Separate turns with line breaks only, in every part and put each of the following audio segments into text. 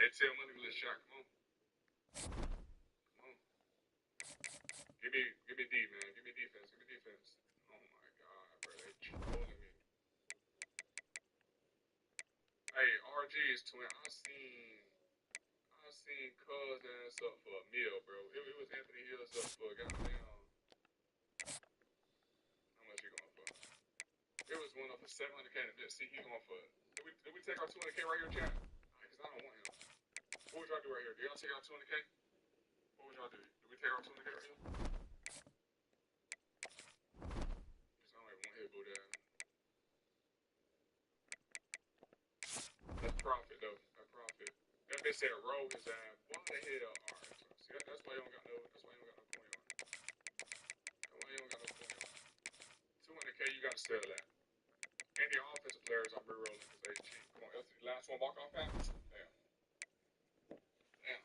Hey, tell money with a shot. Come on. Come on. Give me D, man. Give me defense. Give me defense. Oh my god, bro. They trolling me. Hey, RG is twin. I seen Cuz ass up for a meal, bro. It was Anthony Hills up for a goddamn. How much he going for? It was one up for 700K. See, he going for. Did we take our 200K right here, chat? Because I don't want him. What would y'all do right here? Did y'all take our 200K? What would y'all do? Did we take our 200K right here? Because I don't even want hit boo down. That's profit though. That's profit. That bitch said roll his ass. Why the hell? Alright. See, that's why you don't got no. That's why you don't got no point on. That's why you don't got no point on. 200K, you gotta sell that. And the offensive players I'm re-rolling because they cheap. Come on, that's the last one walk off pass. Damn. Damn.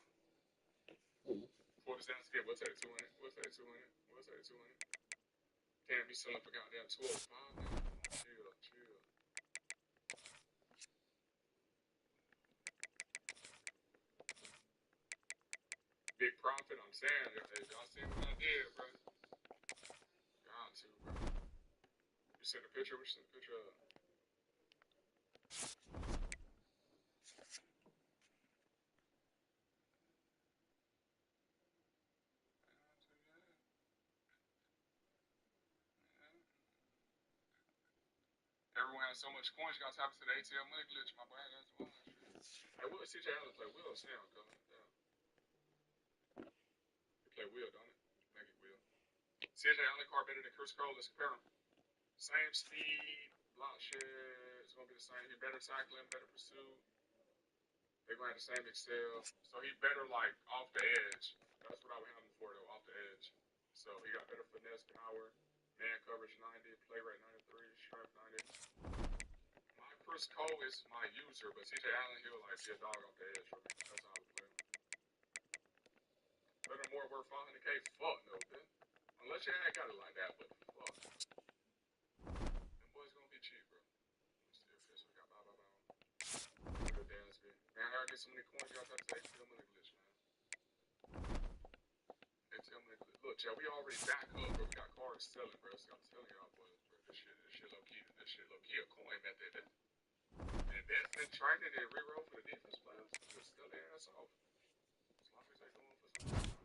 For this down skip, we'll take 200. We'll take 200. We'll take 200. Damn, he's selling for goddamn 205 now. Chill, chill. Big profit, I'm saying. Y'all see what I did, bro? Got to, bro. You sent a picture? What you sent a picture of? Everyone has so much coins, you gotta tap into the ATL money glitch, my boy. That's why. Hey, what CJ Allen play? Will or Sam, cuz? Yeah. He play Will, don't it? Make it Will. CJ Allen car better than Chris Cole. Let's compare them. Same speed, block share. It's gonna be the same. He better tackling, better pursuit. They're gonna have the same excel. So he better like off the edge. That's what I would have him for though, off the edge. So he got better finesse power, man coverage 90, play rate 93, strength 90. My Chris Cole is my user, but CJ Allen he'll like be a dog off the edge for me. That's how I would play him. Better more worth 500K? Fuck no, man. Unless you ain't got it like that, but fuck. Them boys gonna be cheap, bro. Let's see if this we got blah. Good dance, man. Man, I gotta get so many coins. Y'all got to ATL money glitch, man. ATL money glitch. Look, Chad, we already back up, bro. We got cards selling, bro. So I'm telling y'all, boys, bro. This shit low key. This shit low key a coin method. And that's been training and reroll for the defense players. Just sell their ass off. As long as they going for something.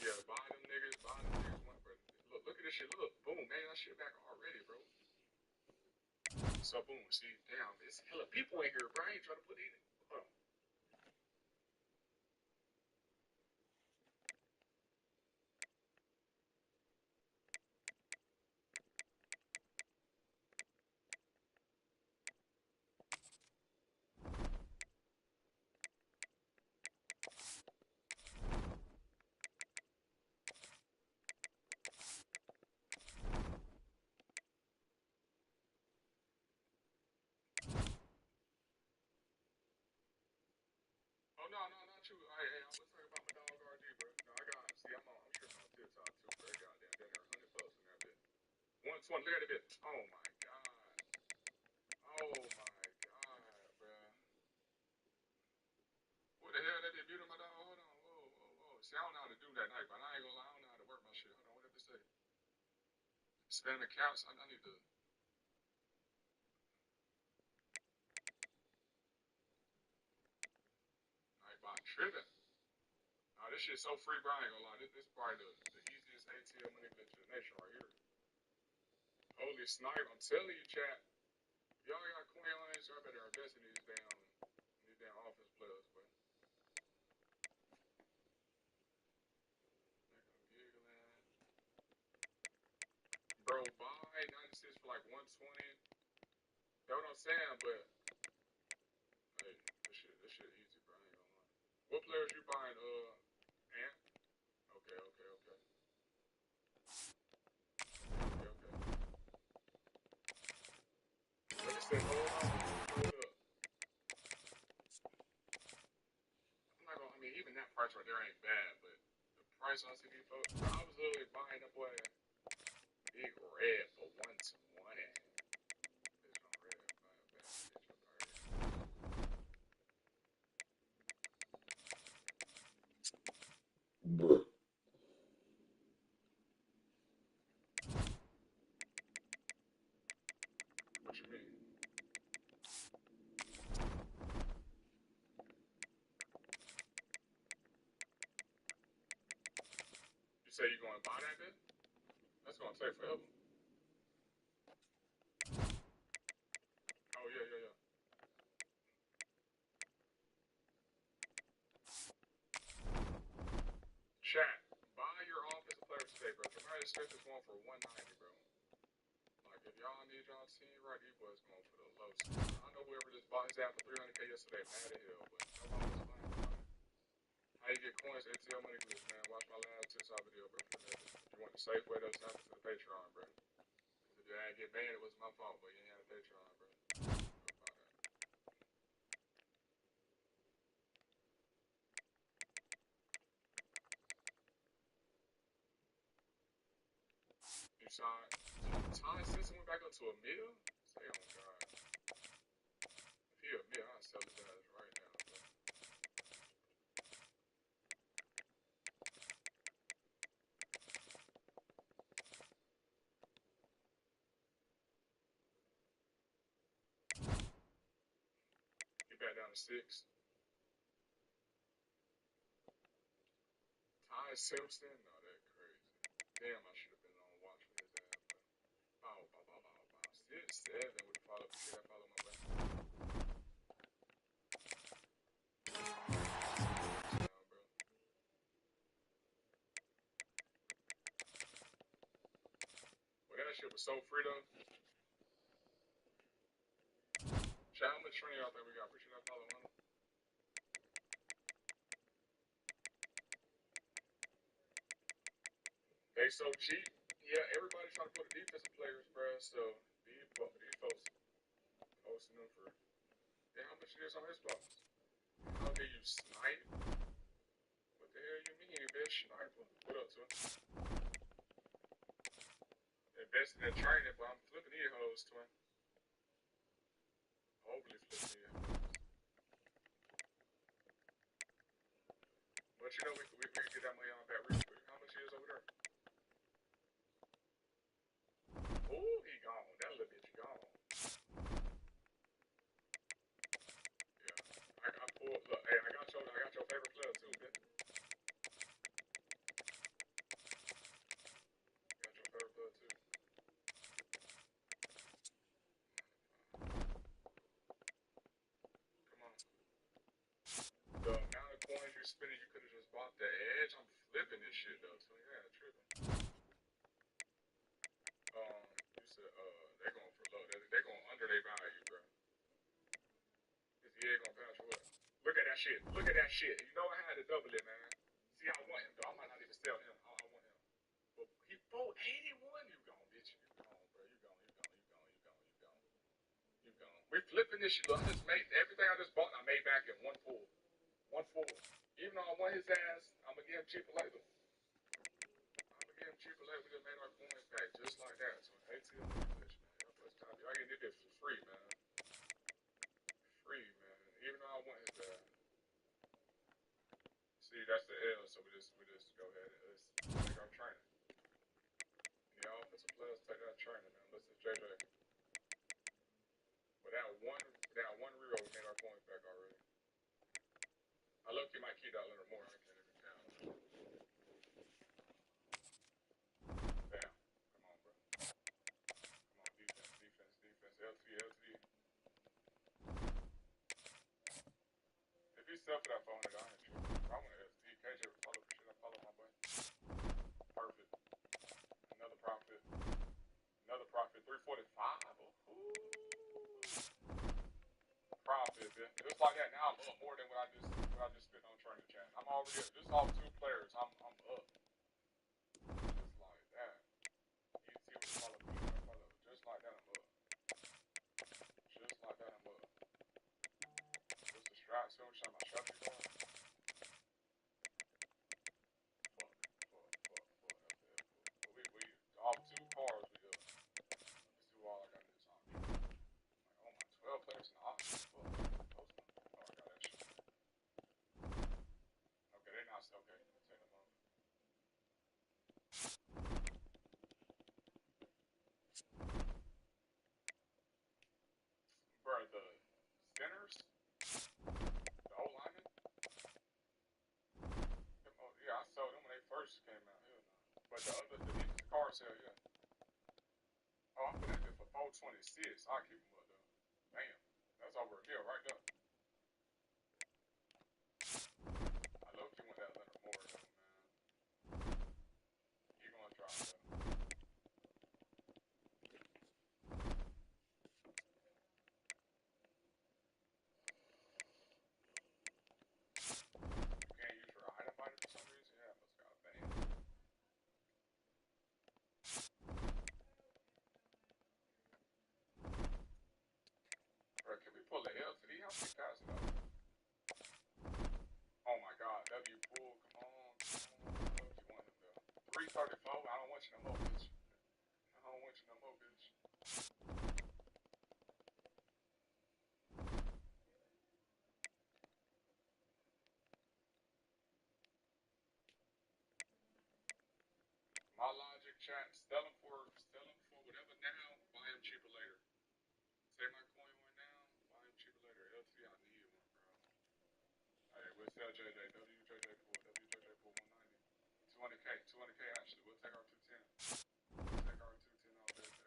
Yeah, buy them niggas, one, bro. Look at this shit. Look, boom, man, that shit back already, bro. So boom, see, damn, it's hella people in here, bro. I ain't trying to put it in. Hold on. Oh no, not you. Hey, I was talking about my dog RG, bro. No, I got. See, I'm tripping on TikTok too, bro. Goddamn, down there, 100 bucks in that bit. 120. Look at that bit. Oh my god. Oh my god, bro. What the hell? That bit muted my dog. Hold on. Whoa. See, I don't know how to do that night, but I ain't gonna lie. I don't know how to work my shit. Hold on. What did it say? Spam accounts. I need to. Like, by tripping. Nah, this shit's so free, bro. I ain't gonna lie. This is probably the easiest ATL money glitch in the nation right here. Holy snipe! I'm telling you, chat. Y'all got coins. Y'all better invest in these damn offense players, but. Bro, buy 96 for like 120. That's what I'm saying, but hey, this shit easy, bro. I ain't gonna lie. What players you buying? Ant? Okay. Like I said, hold up. I'm not gonna. I mean, even that price right there ain't bad, but the price on CD folks, I was literally buying that boy Big Red for 120. Bruh. What you mean? You say you going to buy that bit? That's gonna take forever. Oh yeah, yeah, yeah. Chat. Buy your offensive players today, bro. Jamarius Smith is going for 190, bro. Like if y'all need y'all team right, he was going for the low score. I know whoever just bought his app for 300K yesterday, mad as hell, but nobody was playing about it. How you get coins? ATL Money Glitch, man. Watch my last TikTok video, bro. If you want the safe way, though, tap into the Patreon, bro. Cause if you had get banned, it was my fault, but you ain't had a Patreon, bro. You saw Ty Simpson went back up to a mil? Say, oh god. If he a mil, I'll sell his ass right now, bro. He back down to 6. Ty Simpson? No, that crazy. Damn, I should have been on watch for his ass, bro. Bow, bow, bow, bow, bow. 6-7 with the follow. Shit, I follow my way. Down, bro. Well, that shit was so free, though. Chat, how much training y'all think we got? Appreciate that follow, man. They so cheap. Yeah, everybody trying to put the defensive players, bro. So these folks posting them for. Yeah, how much it is on his box? How dare you snipe? What the hell you mean, bitch? Sniper? What up, twin? Invested in training, but I'm flipping these hoes, twin. Hopefully flipping these hoes. But you know, we can get that money on back real quick. How much it is over there? Ooh, he gone. That little bitch gone. Yeah. I pulled. Look, hey, I got your favorite player too, bitch. Got your favorite player too. Come on. The amount of coins you're spending, you could have just bought the edge. I'm flipping this shit though, so yeah, tripping. You said they're going for low. They're going under their value, bro. Is the egg gonna pass or what? Look at that shit. Look at that shit. You know I had to double it, man. See, I want him though. I might not even sell him. I want him. But he 481. You gone, bitch. You gone, bro. You gone. You gone. You gone. You gone. You gone. You gone. We flipping this shit. Look, I just made everything I just bought. I made back in 1-4. 1-4. Even though I want his ass, I'm gonna give him cheaper later. I'm gonna give him cheaper later. We just made our coins back just like that. So ATM glitch, man. Y'all first time. Y'all getting this for free, man. Free, man. Even though I want his ass. See, that's the L. So we just go ahead and let's take our training. The offensive players take that training, man. Listen, JJ. Without one reroll, we made our points back already. I look, you might keep that a little more. I can't even count. Bam. Come on, bro. Come on, defense. LT. If you sell for that 400, I ain't tripping. I want an LT. KJ follow. Should I follow my boy? Perfect. Another profit. 345. Ooh. Profit, man. Just like that. Now I'm up more than what I just spent on training chat. I'm already up. Just off 2 players. I'm up. Just like that. ET with follow. Just like that, I'm up. Just like that, I'm up. What's the strap? So much my shot you going? Fuck. We off 2 cars we up. Let me see what all I got in this on me. Like, oh my, 12 players in the option. Fuck. Oh, I got that shit. Okay, they not okay. Take them off. first came out, hell no. But the car sale, yeah. Oh, I'm putting that for 426. I'll keep them up though. Damn, that's over a meal right there. I low key want that Leonard Moore though, man. You gonna drop though. You can't use your item finder for some reason? Yeah, I must got banned. Bro, can we pull the LTD? How many guys it out? Oh my god, W pool, come on. I low key want him though. 334, I don't want you no more, bitch. I don't want you no more, bitch. My logic chat, sell them for whatever now, buy them cheaper later. Say my coin one now, buy them cheaper later. LT, I need one, bro. Hey, we'll sell JJ, WJJ pool, WJJ pool 190. 200K, 200K actually. We'll take our 210. We'll take our 210 off JJ.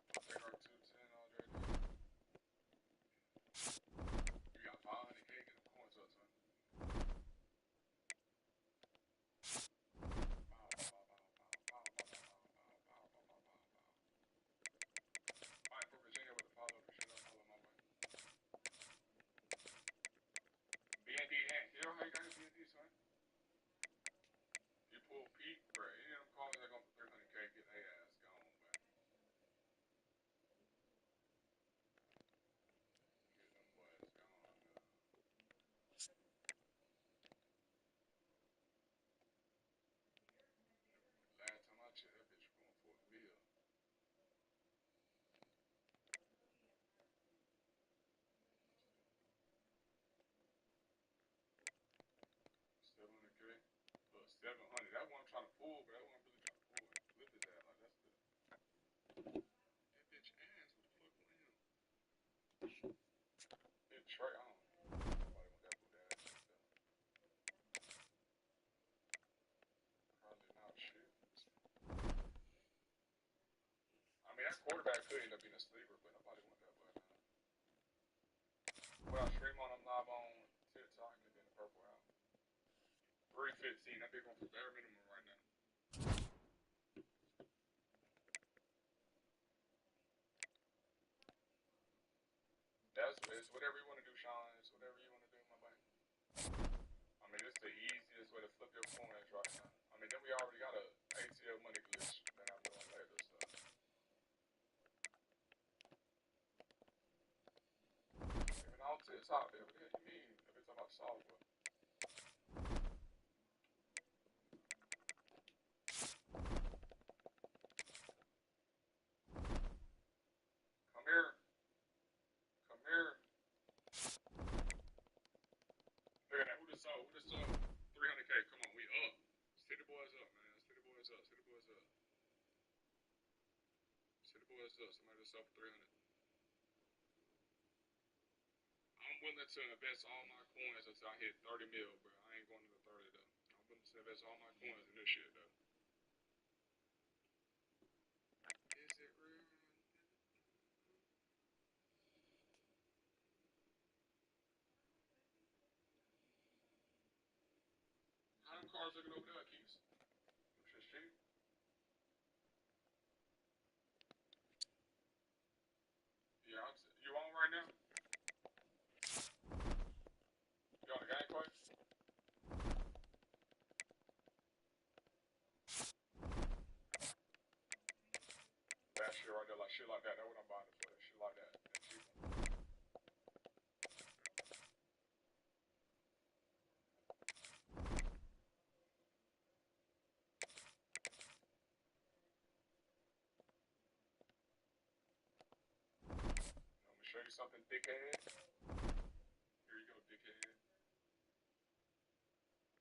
We'll take our 210 off JJ. You got 500K, get them coins up, son. Fight for Virginia with a follow the shit up, follow my way. BND, you know how you got his BND, son? You pull Pete, bro. Any of them calls that go for 300K, get their ass gone, man. Get them boys gone, man. Last time I checked, that bitch was going for a meal. 700K. Look, 700. That one I'm trying to pull, but that one I'm really trying to pull and flip his ass. Like, that's the. That bitch ass. What the fuck with him? Hit Trey, I don't know. Nobody want that boot ass shit, though. Probably not shit. I mean, that quarterback could end up being a sleeper, but nobody want that boy, man. When I stream on him live on TikTok and then the purple out. 315. That big one for bare minimum right now. It's whatever you want to do, Sean. It's whatever you want to do, my boy. I mean, it's the easiest way to flip your coins right now. I mean, then we already got a ATL money glitch that I'm doing later, so. Even on TikTok, what the hell you mean? If it's about software. Come here. Come here. Look at that. Who just saw? 300K. Come on, we up. City boys up, man. City boys up. City boys up. City boys up. Somebody just sold for 300. I'm willing to invest all my coins until I hit 30 mil, bro. I ain't going to the 30 though. I'm willing to invest all my coins in this shit though. Is it real? How them cars looking over there, Keys? Shit's cheap. Yeah, you on right now? You on the gameplay? That shit right there, like shit like that. That's what I'm buying it for. Shit like that. That cheap one. Let me show you something, dickhead. Here you go, dickhead.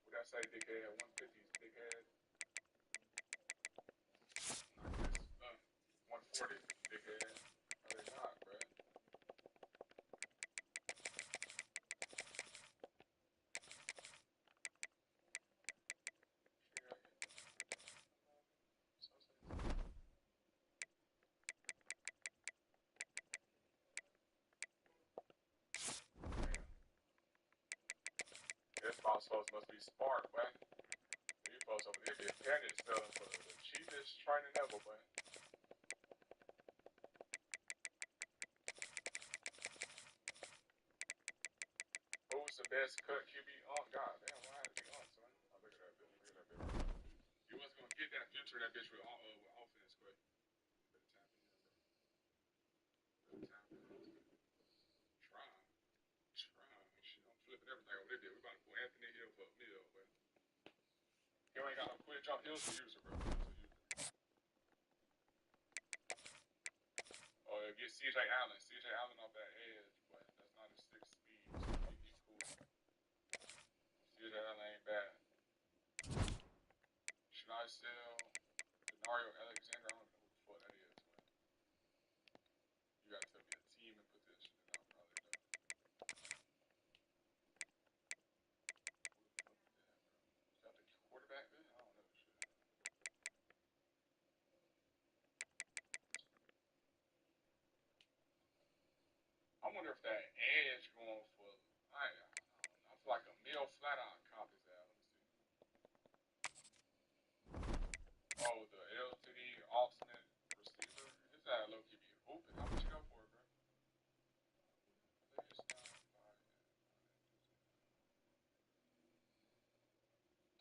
What that say, dickhead? 150s, dickhead. Like this, 140, dickhead. No, they not, bruh. This boss folks must be smart, boy. These folks over there be panic selling for the cheapest training ever, boy. Who's the best cut QB? Oh, God damn, why had to be on, son? Oh, look at that bitch. Look at that bitch. You wasn't gonna get that future that bitch with offense, quick. Better tap in, bro. Try. Try. Shit, I'm flipping everything over there. We about to pull Anthony Hill for a meal, but you ain't got no quick jump. Hill's the user, bro. Hill's the user. Oh, get CJ Allen. CJ Allen off that edge, but that's not his 6 speed, so he's cool. CJ Allen ain't bad. Should I sell Denario Alexander? I don't know who the fuck that is, man. You gotta tell me a team and position, and I'll probably know. Is that the quarterback, man? I don't know. Shit. I wonder if that edge going for I feel like a meal flat out cop his ass. Let me see. Oh, the LTD alternate receiver. His ass low key be hooping. How much you go for it, bro?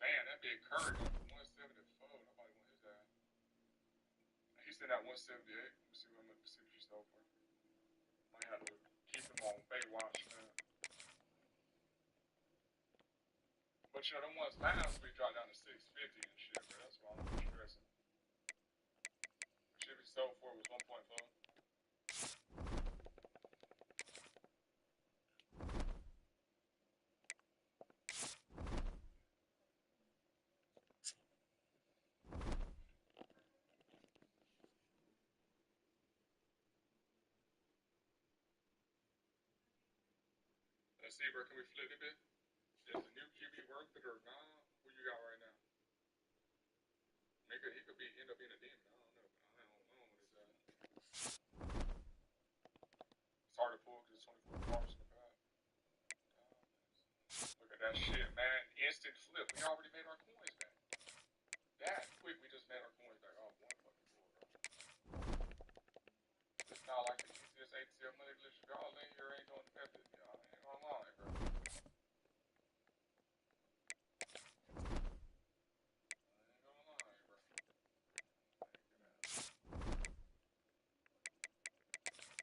Damn, that big Curry going for 174. Nobody want his ass. He's in at 178. Let me see what you stole for. Might have to keep him on Baywatch, man. But you know, them ones last week dropped down to 650 and shit, bro. That's why I'm stressing. The shit we sold for was 1.4. Let's see, bro. Can we flip it, bit? Is the new QB worth it or not? Who you got right now? He could end up being a demon. I don't know, but I don't know what his ass. It's hard to pull because it's 24 cars in the back. Look at that shit, man. Instant flip. We already made our coins back. That quick, we just made our coins back. Oh, one fucking pull, bro. It's not like the easiest ATL money glitch. Y'all in here ain't doing the method. Y'all ain't gonna lie, bro.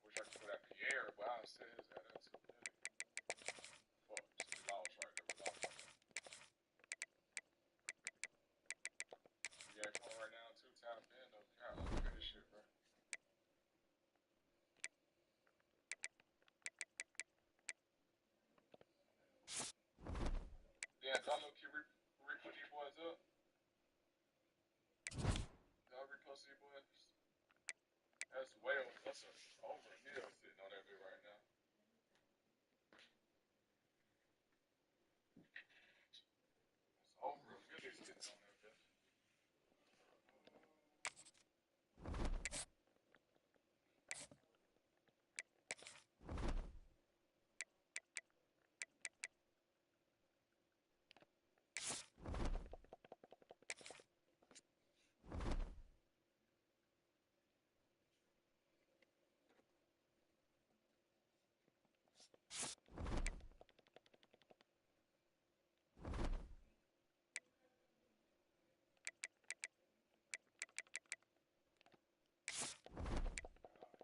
Wish I could put that Pierre, but I said his at that 2 million. Fuck, we lost right there. We lost right there. We got one right now, 2 times in though. God, look at this shit, bro. Yeah, did I look you re-put these boys up? Did I repost these boys? That's well, that's over a meal sitting on that bit right now. It's over a million sitting on that bit.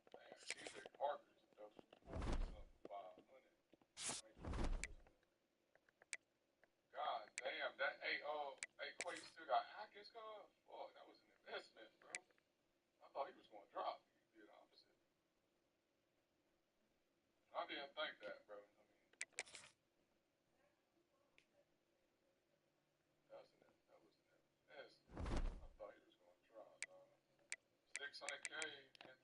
Damn, TJ Parker's up 500. God damn, that hey Quay still got Hackers card? Fuck, that was an investment, bro. I thought he was gonna drop. He did the opposite. I didn't think that, bro. I mean, that was an investment. I thought he was gonna drop, dog. 600K, Anthony Hill.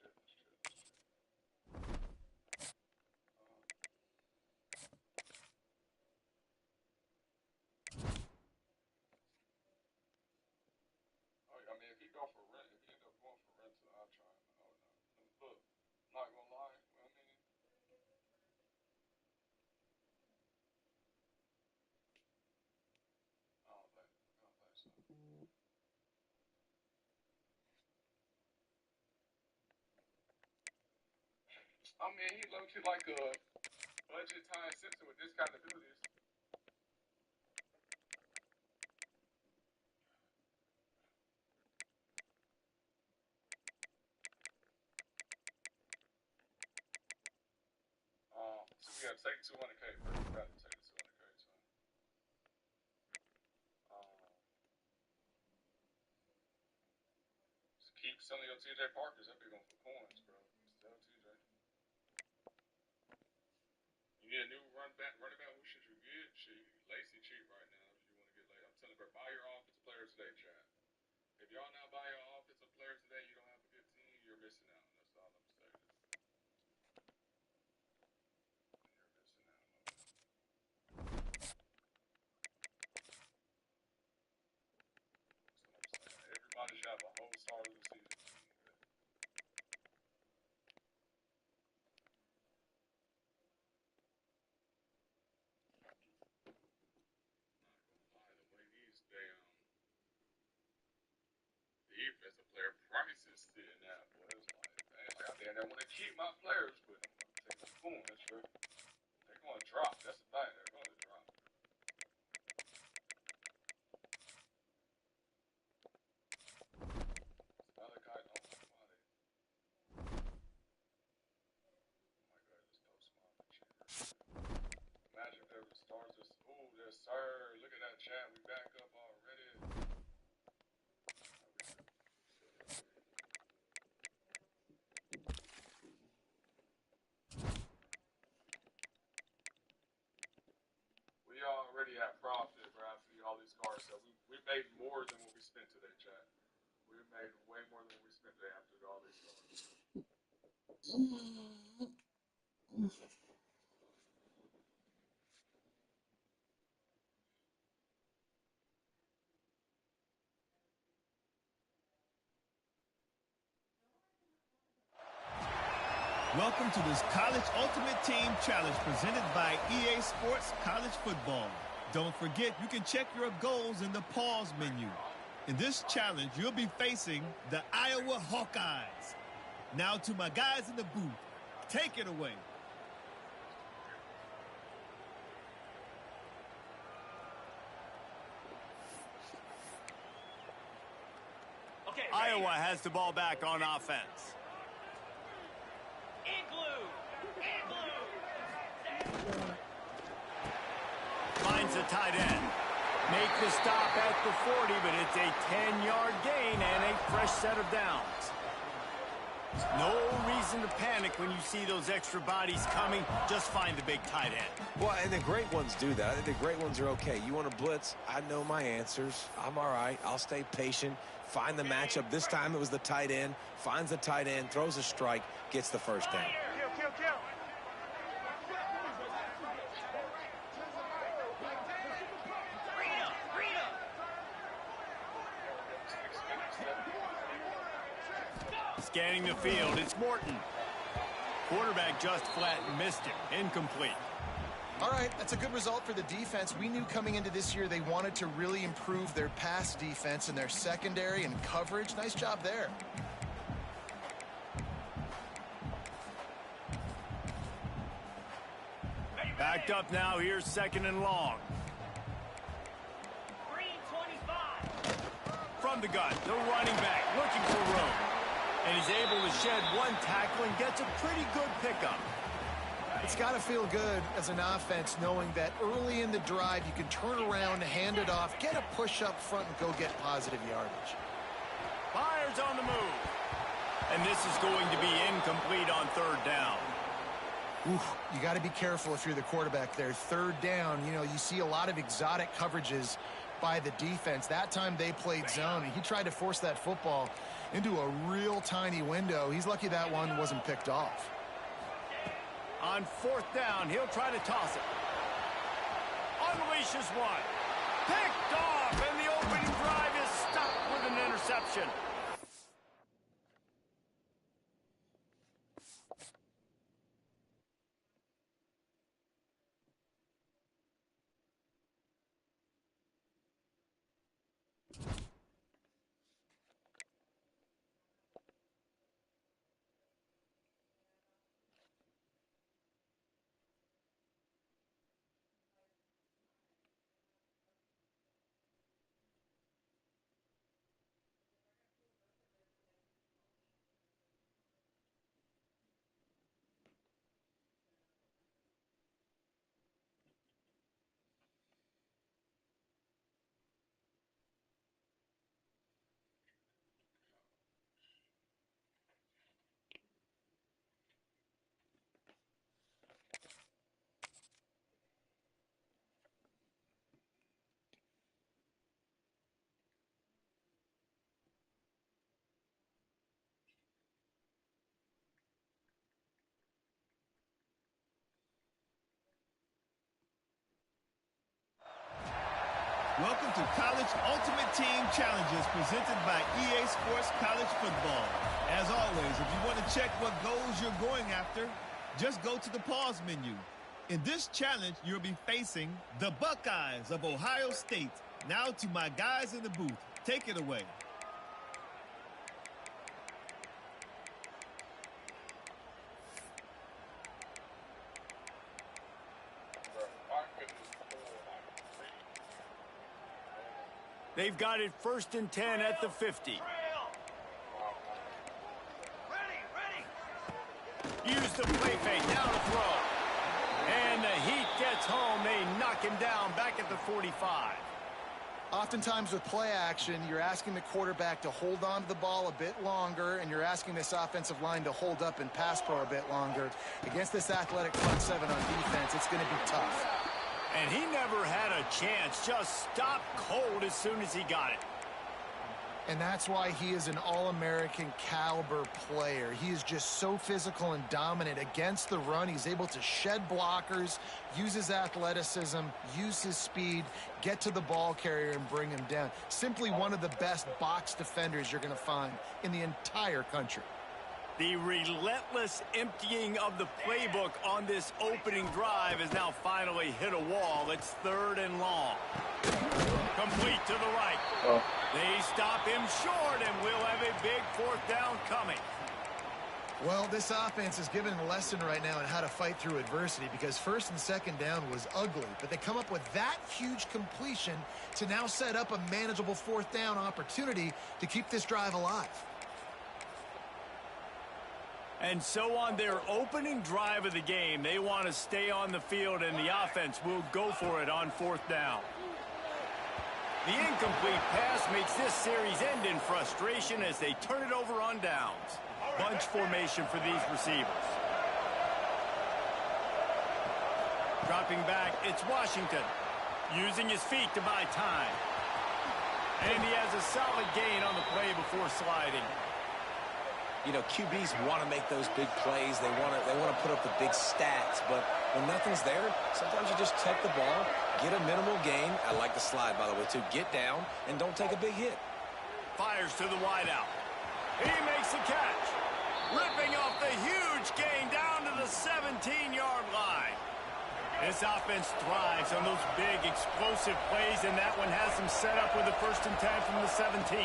shit. I mean, if he go for rent, if he end up going for rental, I'll try him. Oh no, look, not gonna lie. Well, I mean, I don't think so. I mean, he looks like a budget time Simpson with this kind of abilities. So we gotta take 200K first. We gotta take the 200K. So. Just keep selling your TJ Parkers. That be going for coins, bro. Sell TJ. You need a new running back. Who should you get? Shit, Lacy cheap right now. If you want to get late, I'm telling you, bro, buy your offensive player today, Chad. If y'all not buy your offensive player today, you don't have a good team. You're missing out. That's all I'm saying. You're missing out. That's what I'm saying. Everybody should have a whole start of the season. Defensive player prices sitting at, boy, it's like, man, I want to keep my players, but I'm going to take some points, bro. They're going to drop. That's the thing. They're going to drop. Another guy don't know why they. Oh my God, just throw small receiver. Imagine if there was stars just, ooh, yes, sir. Look at that chat. We back up already. We already have profit, bro. After all these cars, so we made more than what we spent today, chat. We made way more than what we spent today after all these cars.
Welcome to this College Ultimate Team Challenge presented by EA Sports College Football. Don't forget, you can check your goals in the pause menu. In this challenge, you'll be facing the Iowa Hawkeyes. Now to my guys in the booth, take it away.
Okay,
Iowa has the ball back on offense. Finds the tight end. Make the stop at the 40, but it's a 10-yard gain and a fresh set of downs. No reason to panic when you see those extra bodies coming. Just find the big tight end.
Well, and the great ones do that. I think the great ones are okay. You want to blitz? I know my answers. I'm all right. I'll stay patient. Find the matchup. This time it was the tight end. Finds the tight end, throws a strike, gets the first down.
Kill.
Scanning the field, it's Morton. Quarterback just flat missed him. Incomplete.
All right, that's a good result for the defense. We knew coming into this year they wanted to really improve their pass defense and their secondary and coverage. Nice job there.
Backed up now, here's second and long.
Green 25.
From the gun, the running back looking for room. And he's able to shed one tackle and gets a pretty good pickup.
It's got to feel good as an offense knowing that early in the drive you can turn around, hand it off, get a push up front, and go get positive yardage.
Fires on the move. And this is going to be incomplete on third down.
Oof, you got to be careful if you're the quarterback there. Third down, you know, you see a lot of exotic coverages by the defense. That time they played zone, and he tried to force that football into a real tiny window. He's lucky that one wasn't picked off.
On 4th down, he'll try to toss it. Unleashes one. Picked off, and the opening drive is stopped with an interception.
Welcome to College Ultimate Team Challenges presented by EA Sports College Football. As always, if you want to check what goals you're going after, just go to the pause menu. In this challenge, you'll be facing the Buckeyes of Ohio State. Now to my guys in the booth. Take it away.
They've got it 1st and 10 at the 50. Use the play fake, now to throw. And the Heat gets home. They knock him down back at the 45.
Oftentimes with play action, you're asking the quarterback to hold on to the ball a bit longer, and you're asking this offensive line to hold up and pass pro a bit longer. Against this athletic front seven on defense, it's going to be tough.
And he never had a chance. Just stopped cold as soon as he got it.
And that's why he is an All-American caliber player. He is just so physical and dominant against the run. He's able to shed blockers, use his athleticism, use his speed, get to the ball carrier and bring him down. Simply one of the best box defenders you're going to find in the entire country.
The relentless emptying of the playbook on this opening drive has now finally hit a wall. It's 3rd and long. Complete to the right. They stop him short, and we'll have a big 4th down coming.
Well, this offense is given a lesson right now on how to fight through adversity, because 1st and 2nd down was ugly, but they come up with that huge completion to now set up a manageable 4th down opportunity to keep this drive alive.
And so on their opening drive of the game, they want to stay on the field, and the offense will go for it on 4th down. The incomplete pass makes this series end in frustration as they turn it over on downs. Bunch formation for these receivers. Dropping back, it's Washington. Using his feet to buy time. And he has a solid gain on the play before sliding.
You know, QBs want to make those big plays. They want to put up the big stats. But when nothing's there, sometimes you just take the ball, get a minimal gain. I like the slide, by the way, too. Get down and don't take a big hit.
Fires to the wideout. He makes the catch. Ripping off the huge gain down to the 17-yard line. This offense thrives on those big, explosive plays, and that one has them set up with a 1st and 10 from the 17.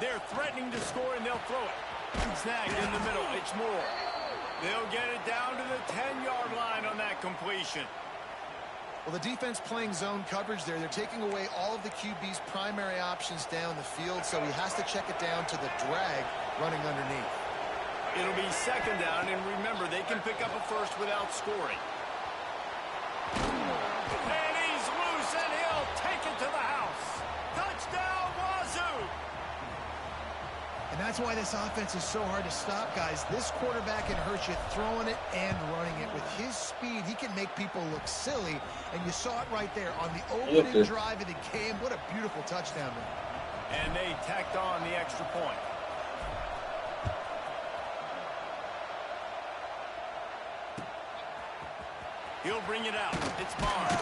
They're threatening to score, and they'll throw it. Snagged in the middle. It's Moore. They'll get it down to the 10-yard line on that completion.
Well, the defense playing zone coverage there. They're taking away all of the QB's primary options down the field, so he has to check it down to the drag running underneath.
It'll be 2nd down, and remember, they can pick up a 1st without scoring. And he's loose, and he'll take it to the house. Touchdown, Wazoo!
And that's why this offense is so hard to stop, guys. This quarterback can hurt you throwing it and running it. With his speed, he can make people look silly. And you saw it right there on the opening drive of the game. What a beautiful touchdown there.
And they tacked on the extra point. He'll bring it out. It's Barnes.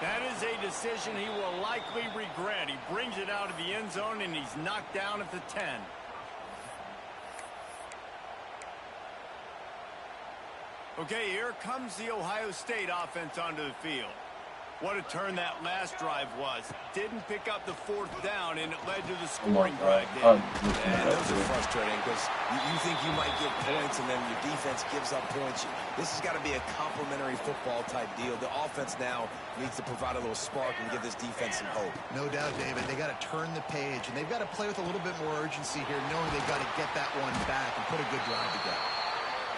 That is a decision he will likely regret. He brings it out of the end zone, and he's knocked down at the 10. Okay, here comes the Ohio State offense onto the field. What a turn that last drive was. Didn't pick up the 4th down, and it led to the scoring drive.
And those are frustrating because you think you might get points, and then your defense gives up points. This has got to be a complementary football type deal. The offense now needs to provide a little spark and give this defense some hope.
No doubt, David. They got to turn the page, and they've got to play with a little bit more urgency here, knowing they've got to get that one back and put a good drive together.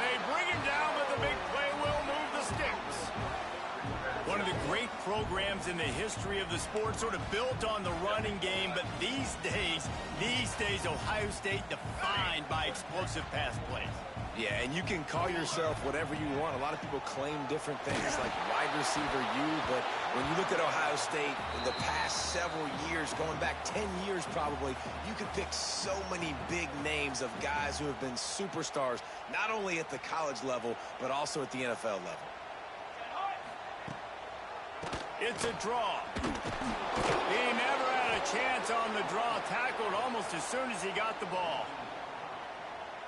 They bring him down, but the big play will move the sticks. One of the great programs in the history of the sport, sort of built on the running game, but these days, Ohio State defined by explosive pass plays.
Yeah, and you can call yourself whatever you want. A lot of people claim different things like wide receiver U, but when you look at Ohio State in the past several years, going back 10 years probably, you could pick so many big names of guys who have been superstars, not only at the college level, but also at the NFL level.
It's a draw. He never had a chance on the draw. Tackled almost as soon as he got the ball.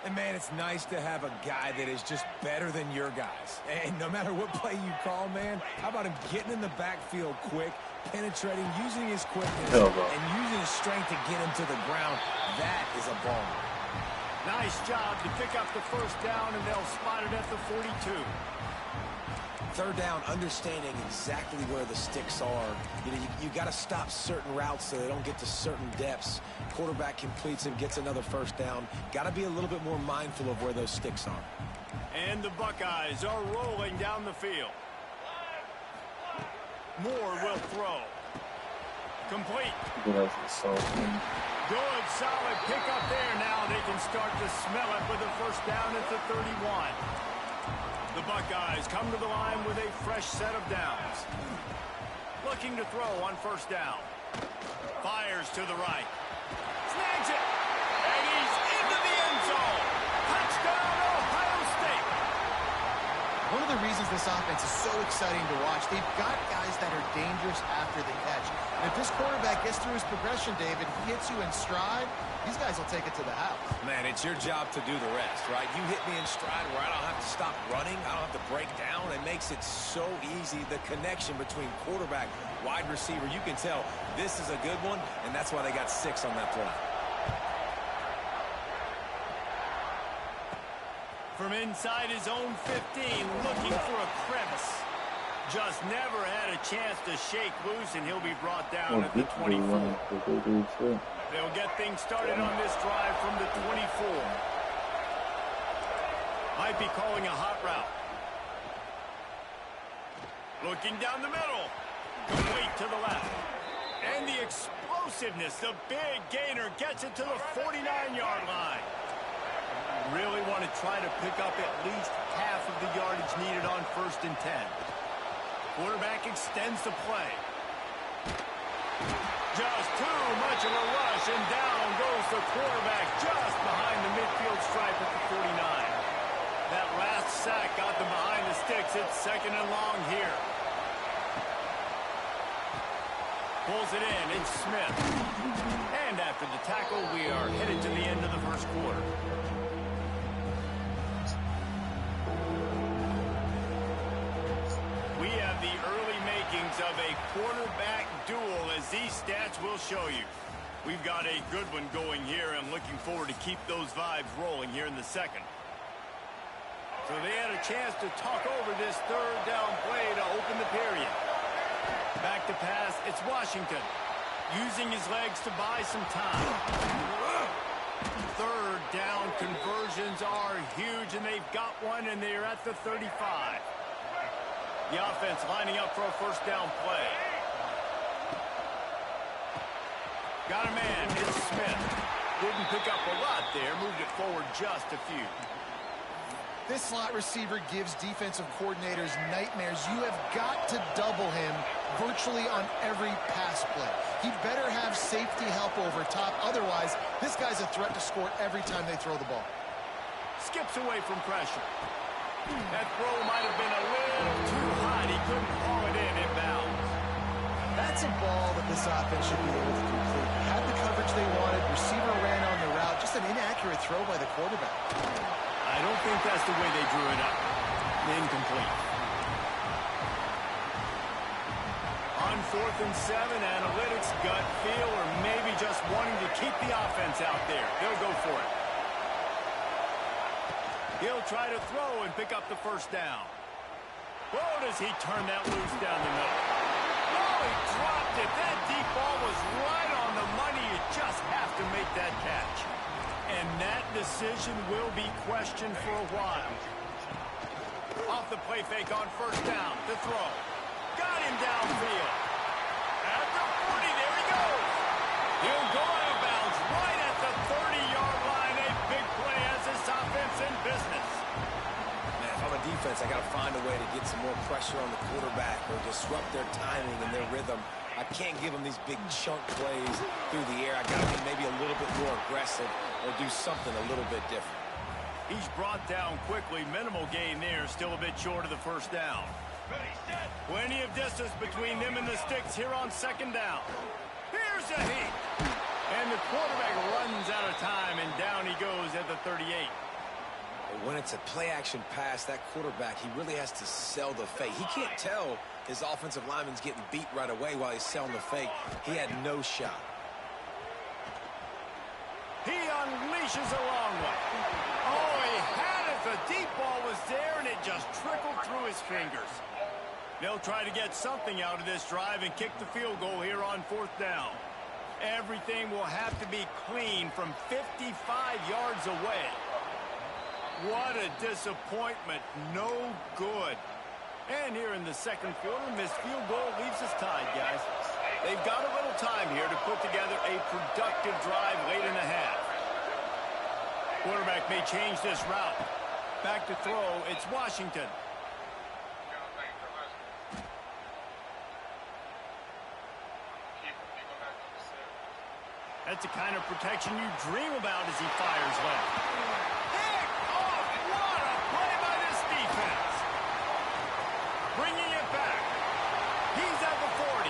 And, man, it's nice to have a guy that is just better than your guys. And no matter what play you call, man, how about him getting in the backfield quick, penetrating, using his quickness, and using his strength to get him to the ground. That is a ball.
Nice job to pick up the 1st down, and they'll spot it at the 42.
3rd down, understanding exactly where the sticks are. You got to stop certain routes so they don't get to certain depths. Quarterback completes and gets another 1st down. Got to be a little bit more mindful of where those sticks are.
And the Buckeyes are rolling down the field. Moore will throw. Complete. Good, solid pickup there. Now they can start to smell it with a 1st down at the 31. The Buckeyes come to the line with a fresh set of downs. Looking to throw on 1st down. Fires to the right. Snags it. And he's into the end zone. Touchdown, Ohio State.
One of the reasons this offense is so exciting to watch, they've got guys that are dangerous after the catch. And if this quarterback gets through his progression, David, he hits you in stride, these guys will take it to the house.
Man, it's your job to do the rest, right? You hit me in stride where I don't have to stop running. I don't have to break down. It makes it so easy. The connection between quarterback, wide receiver, you can tell this is a good one, and that's why they got 6 on that play.
From inside his own 15, looking for a crevice. Just never had a chance to shake loose, and he'll be brought down at the 24. They'll get things started on this drive from the 24. Might be calling a hot route. Looking down the middle. Complete to the left. And the explosiveness, the big gainer gets it to the 49-yard line. Really want to try to pick up at least half of the yardage needed on 1st and 10. Quarterback extends the play. Just too much of a rush, and down goes the quarterback just behind the midfield stripe at the 49. That last sack got them behind the sticks. It's 2nd and long here. Pulls it in. It's Smith. And after the tackle, we are headed to the end of the 1st quarter. We have the early makings of a quarterback duel, as these stats will show you. We've got a good one going here. I'm looking forward to keep those vibes rolling here in the 2nd. So they had a chance to talk over this 3rd down play to open the period. Back to pass, it's Washington. Using his legs to buy some time. 3rd down conversions are huge, and they've got one, and they're at the 35. The offense lining up for a 1st down play. Got a man, it's Smith. Didn't pick up a lot there, moved it forward just a few.
This slot receiver gives defensive coordinators nightmares. You have got to double him virtually on every pass play. He better have safety help over top. Otherwise, this guy's a threat to score every time they throw the ball.
Skips away from pressure. That throw might have been a little little too hot. He couldn't haul it in bounds.
That's a ball that this offense should be able to complete. Had the coverage they wanted, receiver ran on the route, just an inaccurate throw by the quarterback.
I don't think that's the way they drew it up. Incomplete. On 4th and 7, analytics, gut feel, or maybe just wanting to keep the offense out there. They'll go for it. He'll try to throw and pick up the first down. Oh, does he turn that loose down the middle? Oh, he dropped it. That deep ball was right on the money. You just have to make that catch. And that decision will be questioned for a while. Off the play fake on first down. The throw. Got him downfield. At the 40, there he goes. He'll go out of bounds right at the 30-yard line. A big play as this offense in business.
Man, if I'm a defense, I got to find a way to get some more pressure on the quarterback or disrupt their timing and their rhythm. I can't give them these big chunk plays through the air. I got to be maybe a little bit more aggressive or do something a little bit different.
He's brought down quickly. Minimal gain there. Still a bit short of the first down. Plenty of distance between them and the sticks here on second down. Here's a heat. And the quarterback runs out of time, and down he goes at the 38.
But when it's a play-action pass, that quarterback, he really has to sell the fake. He can't tell his offensive lineman's getting beat right away while he's selling the fake. He had no shot.
He unleashes a long one. Oh, he had it. The deep ball was there, and it just trickled through his fingers. They'll try to get something out of this drive and kick the field goal here on 4th down. Everything will have to be clean from 55 yards away. What a disappointment. No good. And here in the second quarter, missed field goal leaves us tied, guys. They've got a little time here to put together a productive drive late in the half. Quarterback may change this route. Back to throw, it's Washington. That's the kind of protection you dream about as he fires left. Pick off! What a play by this defense. Bringing it back. He's at the 40.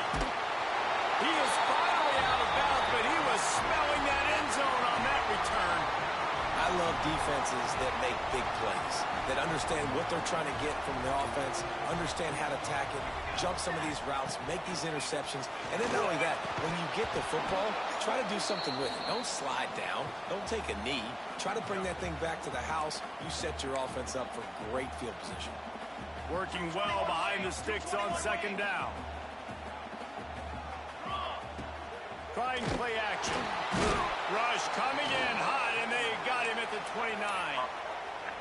He is finally out of bounds, but he was smelling that end zone on that return.
I love defenses that make big plays, that understand what they're trying to get from the offense, understand how to attack it, jump some of these routes, make these interceptions, and then not only that, when you get the football, try to do something with it. Don't slide down. Don't take a knee. Try to bring that thing back to the house. You set your offense up for great field position.
Working well behind the sticks on second down. Trying play action. Rush coming in hot, and they got him at the 29.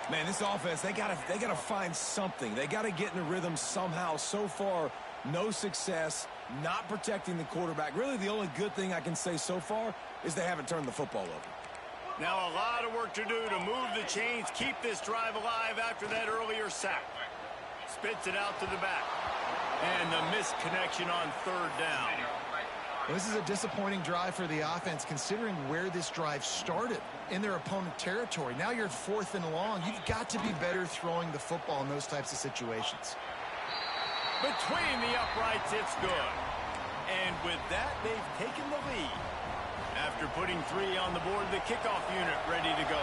Man, this offense, they gotta find something. They gotta get in a rhythm somehow. So far, no success, not protecting the quarterback. Really, the only good thing I can say so far is they haven't turned the football over.
Now a lot of work to do to move the chains, keep this drive alive after that earlier sack. Spits it out to the back. And the missed connection on 3rd down.
Well, this is a disappointing drive for the offense, considering where this drive started in their opponent territory. Now you're at 4th and long. You've got to be better throwing the football in those types of situations.
Between the uprights, it's good. And with that, they've taken the lead. After putting 3 on the board, the kickoff unit ready to go.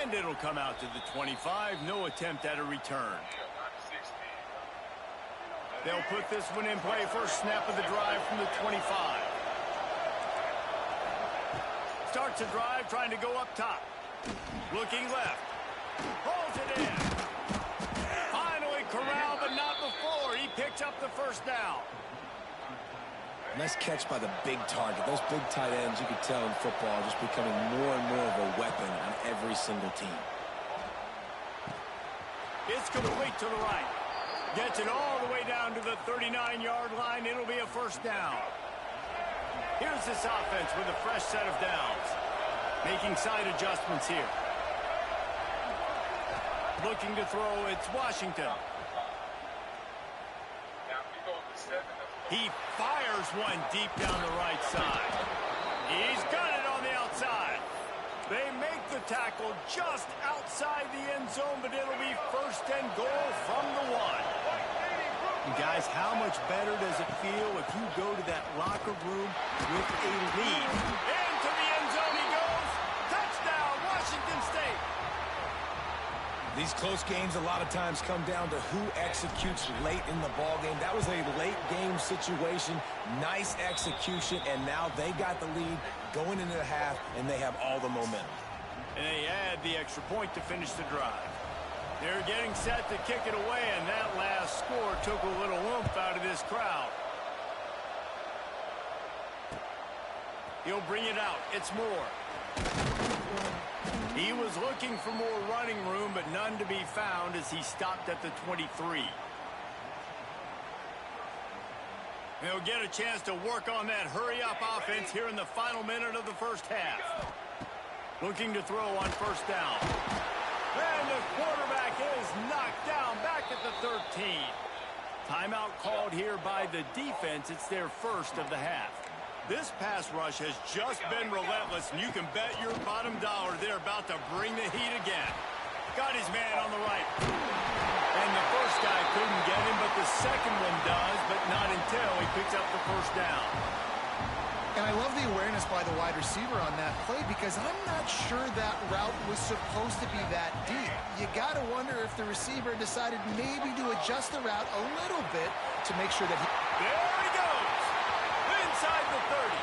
And it'll come out to the 25. No attempt at a return. They'll put this one in play. First snap of the drive from the 25. Starts the drive trying to go up top. Looking left. Holds it in. Finally corralled, but not before. He picks up the first down.
Nice catch by the big target. Those big tight ends, you could tell in football, are just becoming more and more of a weapon on every single team.
It's complete to the right. Gets it all the way down to the 39-yard line. It'll be a first down. Here's this offense with a fresh set of downs. Making side adjustments here. Looking to throw, it's Washington. He fires one deep down the right side. He's got it on the outside. They make the tackle just outside the end zone, but it'll be first and goal from the 1. And guys, how much better does it feel if you go to that locker room with a lead? Into the end zone he goes. Touchdown, Washington State.
These close games a lot of times come down to who executes late in the ballgame. That was a late game situation. Nice execution, and now they got the lead going into the half, and they have all the momentum.
And they add the extra point to finish the drive. They're getting set to kick it away, and that last score took a little oomph out of this crowd. He'll bring it out. It's Moore. He was looking for more running room, but none to be found as he stopped at the 23. They'll get a chance to work on that hurry-up offense here in the final minute of the first half. Looking to throw on first down. And the quarterback is knocked down back at the 13. Timeout called here by the defense. It's their first of the half. This pass rush has just been relentless, and you can bet your bottom dollar they're about to bring the heat again. Got his man on the right. And the first guy couldn't get him, but the second one does, but not until he picks up the first down.
And I love the awareness by the wide receiver on that play because I'm not sure that route was supposed to be that deep. You got to wonder if the receiver decided maybe to adjust the route a little bit to make sure that he...
There he goes! Inside the 30.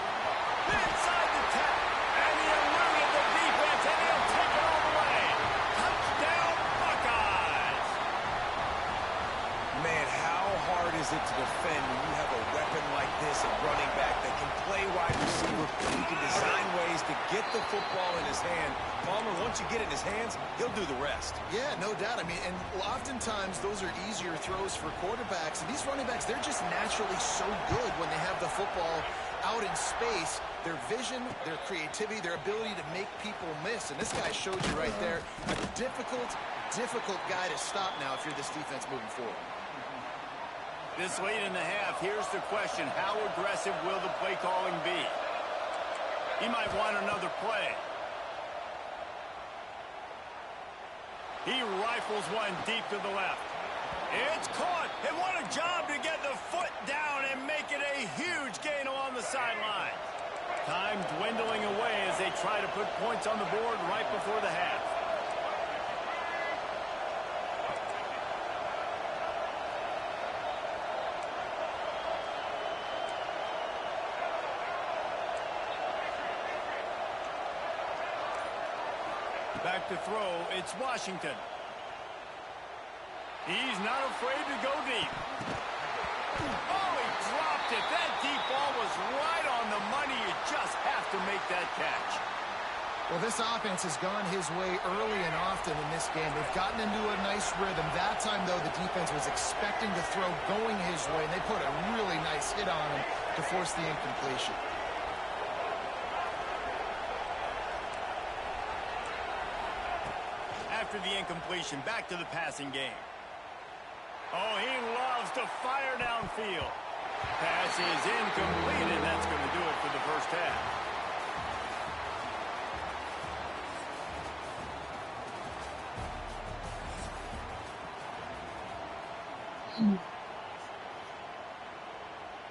Inside the 10. And he eluded the defense, and he'll take it all the way. Touchdown, Buckeyes!
Man, how hard is it to defend when you have a weapon like this at running back that can play wide receiver, who can design ways to get the football in his hand? Palmer, once you get it in his hands, he'll do the rest.
Yeah, no doubt. I mean, and oftentimes those are easier throws for quarterbacks. And these running backs, they're just naturally so good when they have the football out in space. Their vision, their creativity, their ability to make people miss. And this guy showed you right there, a difficult guy to stop now if you're this defense moving forward.
This late in the half, here's the question. How aggressive will the play calling be? He might want another play. He rifles one deep to the left. It's caught. And what a job to get the foot down and make it a huge gain along the sideline. Time dwindling away as they try to put points on the board right before the half. Back to throw, it's Washington. He's not afraid to go deep. Oh, he dropped it. That deep ball was right on the money. You just have to make that catch.
Well, this offense has gone his way early and often in this game. They've gotten into a nice rhythm. That time, though, the defense was expecting to throw going his way, and they put a really nice hit on him to force the incompletion.
After the incompletion, back to the passing game. Oh, he loves to fire downfield. Pass is incomplete, and that's going to do it for the first half.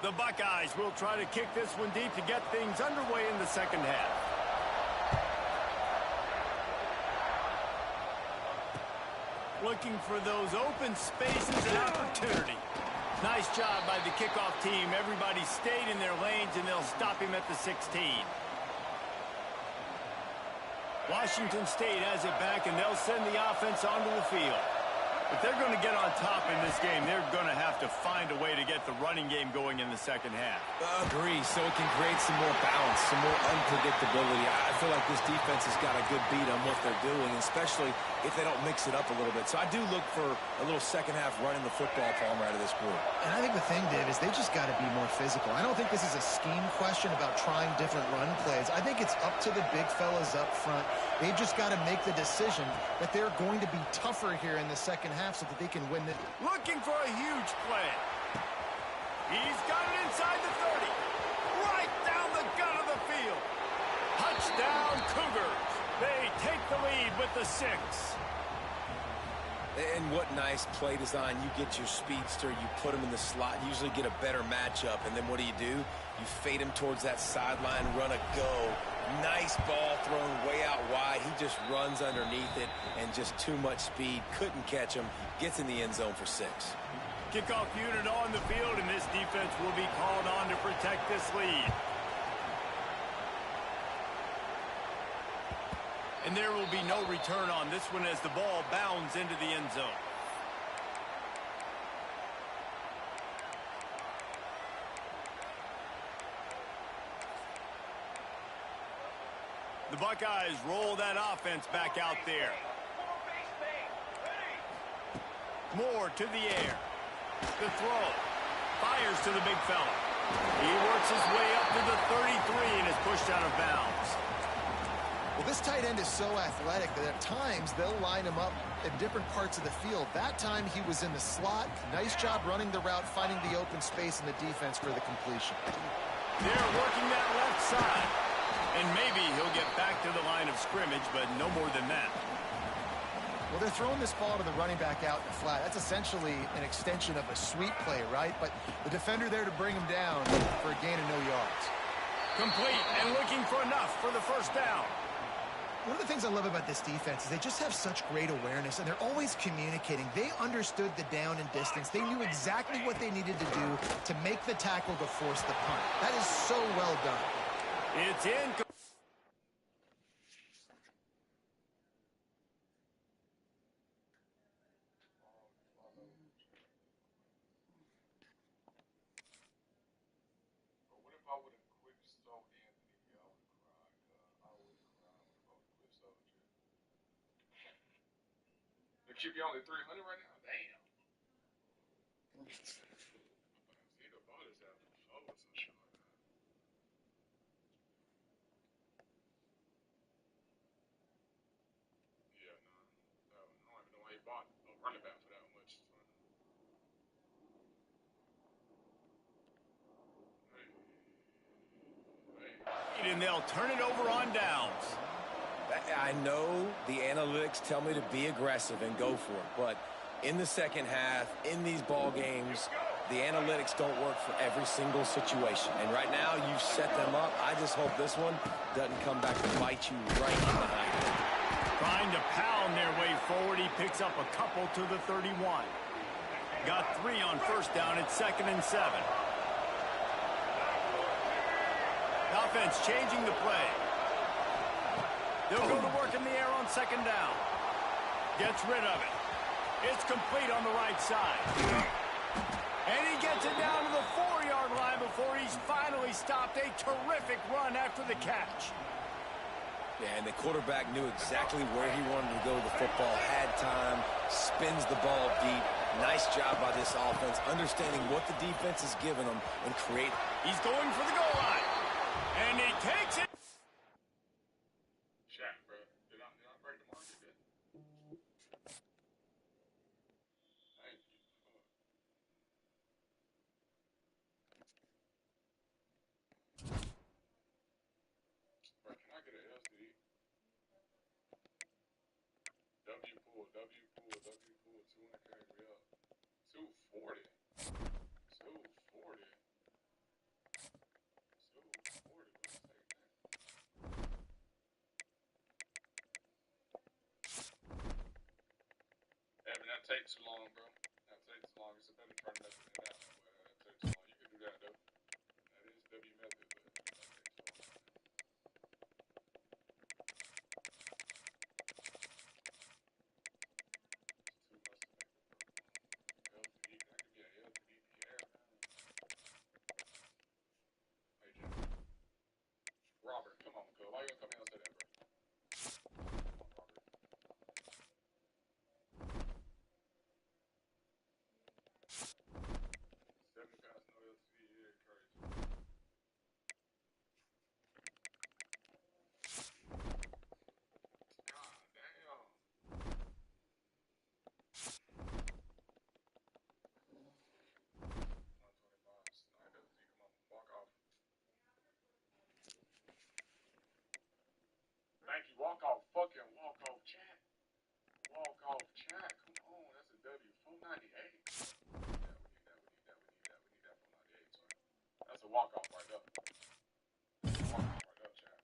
The Buckeyes will try to kick this one deep to get things underway in the second half. Looking for those open spaces and opportunity. Nice job by the kickoff team. Everybody stayed in their lanes, and they'll stop him at the 16. Washington State has it back, and they'll send the offense onto the field. If they're going to get on top in this game, they're going to have to find a way to get the running game going in the second half.
Agree, so it can create some more balance, some more unpredictability. I feel like this defense has got a good beat on what they're doing, especially if they don't mix it up a little bit. So I do look for a little second half running the football, Palmer, out of this group.
And I think the thing, Dave, is they just got to be more physical. I don't think this is a scheme question about trying different run plays. I think it's up to the big fellas up front. They've just got to make the decision that they're going to be tougher here in the second half so that they can win it.
Looking for a huge play. He's got it inside the 30. Right down the gut of the field. Touchdown, Cougars. They take the lead with the 6.
And what nice play design. You get your speedster, you put him in the slot, usually get a better matchup, and then what do? You fade him towards that sideline, run a go. Nice ball thrown way out wide. He just runs underneath it, and just too much speed. Couldn't catch him. Gets in the end zone for 6.
Kickoff unit on the field, and this defense will be called on to protect this lead. And there will be no return on this one as the ball bounds into the end zone. The Buckeyes roll that offense back out there. Moore to the air. The throw. Fires to the big fella. He works his way up to the 33 and is pushed out of bounds.
Well, this tight end is so athletic that at times they'll line him up in different parts of the field. That time he was in the slot. Nice job running the route, finding the open space in the defense for the completion.
They're working that left side. And maybe he'll get back to the line of scrimmage, but no more than that.
Well, they're throwing this ball to the running back out in the flat. That's essentially an extension of a sweep play, right? But the defender there to bring him down for a gain of no yards.
Complete and looking for enough for the first down.
One of the things I love about this defense is they just have such great awareness, and they're always communicating. They understood the down and distance. They knew exactly what they needed to do to make the tackle to force the punt. That is so well done.
It's in.
But what if I would have quick sold Anthony? I would have cried. I would have cried if I would have quick sold you. The QB only 300 right now? Damn. See the ball is out. Oh, it's so short. Yeah, no. I don't even know why he bought a running back for that much.
And they'll turn it over on downs.
I know the analytics tell me to be aggressive and go for it, but in the second half, in these ball games, the analytics don't work for every single situation. And right now, you've set them up. I just hope this one doesn't come back to bite you right in the hind.
Trying to pound their way forward. He picks up a couple to the 31. Got 3 on first down. It's 2nd and 7. The offense changing the play. They'll go to work in the air on 2nd down. Gets rid of it. It's complete on the right side. And he gets it down to the 4-yard line before he's finally stopped. A terrific run after the catch.
Yeah, and the quarterback knew exactly where he wanted to go with the football, had time, spins the ball deep. Nice job by this offense, understanding what the defense is giving them and create.
He's going for the goal line. And he takes it.
Shaq, bro. Did I break the market yet? Thank you. Bro, can I get an LCD? W pool, 200 carry me up. 240. 240. 240. Let's take that. Evan, that takes too long, bro. That takes too long. It's a better turn method than that one, but that takes too long. You can do that, though. That is W method, but that takes too long. Too much to make the LTD. That could be an LTD Pierre, man. Hey, Jim. Robert, come on, cuz. Why you gonna come here and say that, bro? Come on, Robert. a walk-off right there. Walk-off right there, Chad.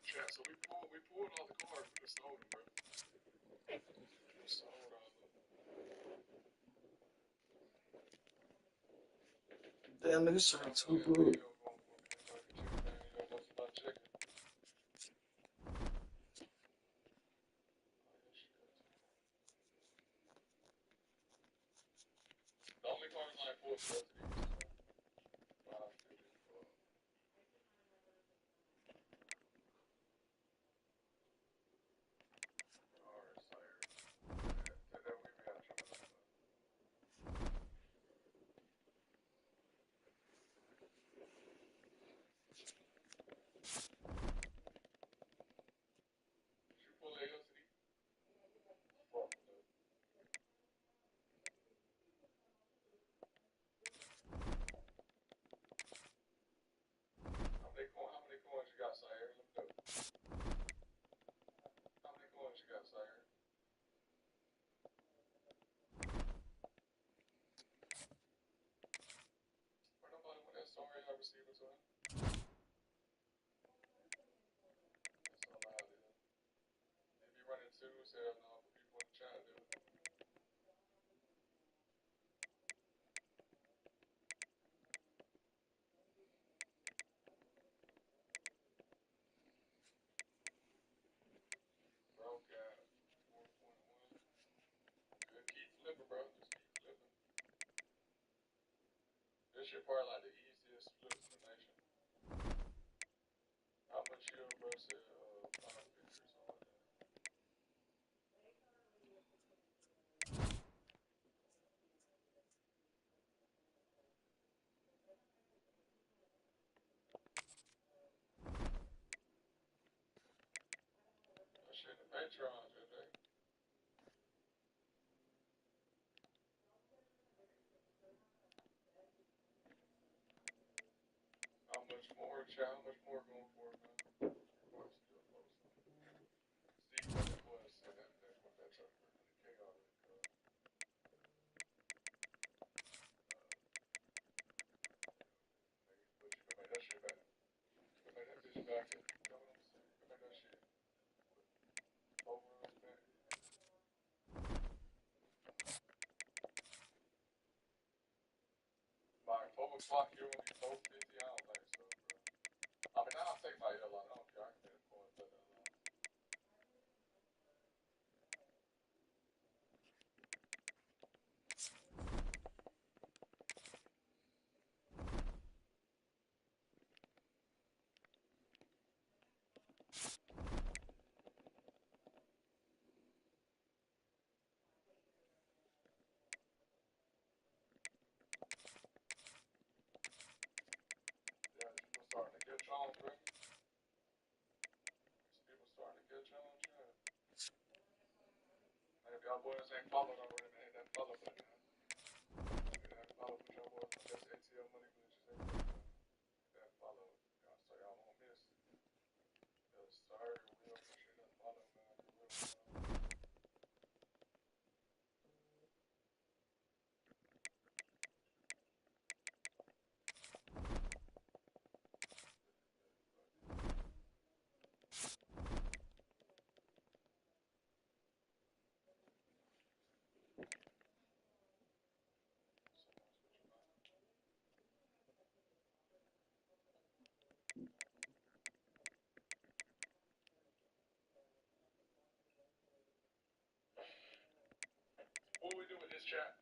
Chad, so we pulled all the cards. We just sold them, bro. We sold all of them.
Damn, nigga, sound too
Yeah,
good.
you know, anybody can check, man. You know, nothing about checking. The only card I pulled the rest of these, so 550 for cards, sire. That we got to try that. Did you pull the ALCD? Fuck, dude. How many coins you got, sire? Let me know. How many coins you got, sire? Where nobody with that story I received it to him? That's all I did. If you run into, say no for people in the chat, dude. Broke at 4.1. Good. Keep flipping, bro. Just keep flipping. This shit probably like the easiest flips in the nation. How much you, bro, said 550 or something like that. That shit in the Patreon, today. How much more, chat? How much more going for it, man? Still close. Steve, that boy said that what that truck for 100K already, cuz. But you can make that shit back. You can make that bitch back. You know what I'm saying? You can make that shit over and back. By 4 o'clock, you're gonna be 450. I don't think so, bro. I mean, I'll take my L on. I don't care. I can make a coin better than that. Yeah, people starting to catch on, bro. People starting to catch on, yeah. Man, if y'all boys ain't followed already, man, hit that follow button, man. Hit that follow, put y'all boys on this ATL money glitches everywhere, man. Hit that follow. Y'all so y'all won't miss. Yes, sir. We appreciate that follow, man. For real, man. What we do with this chat?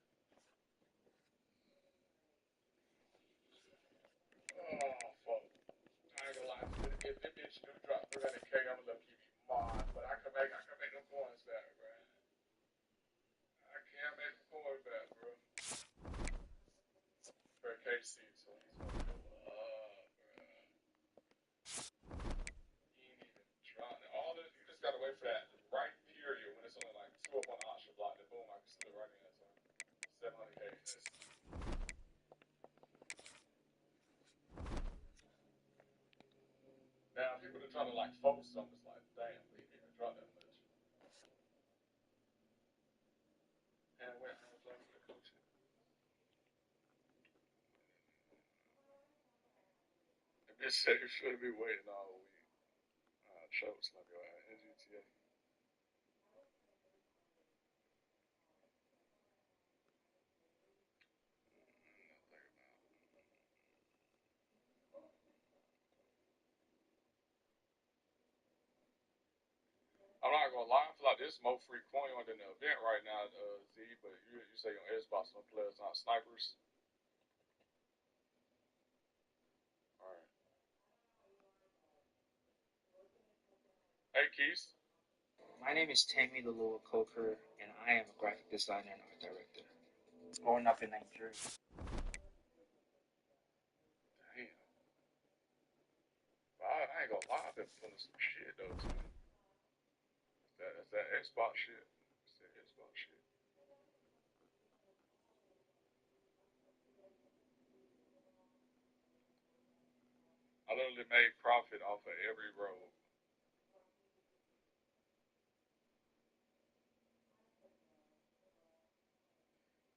Oh, fuck. I ain't gonna lie. If this bitch do drop 300K, I'm gonna keep you mod. But I can make them coins back, bro. I can't make them coins back, bro. For KC, so he's gonna go up, bro. He ain't even trying. All this, you just gotta wait for that right period when it's only like 2 up on the option block. Then boom, I can slip right in. So 700K. people that try to like force something, it's like, damn, he didn't even drop that much. And went home playing for the coach. And bitch said you should be waiting all week. Schultz, let me go ahead. NGTA. I'm not gonna lie, I feel like this is more free coin than the event right now, Z. But you say on Xbox, some players not snipers. All right. Hey, Keith.
My name is Tammy Laloa Coker, and I am a graphic designer and art director. Growing up in Nigeria.
Damn. I ain't gonna lie, I've been pulling some shit though too. That's that Xbox shit. It's that Xbox shit. I literally made profit off of every road.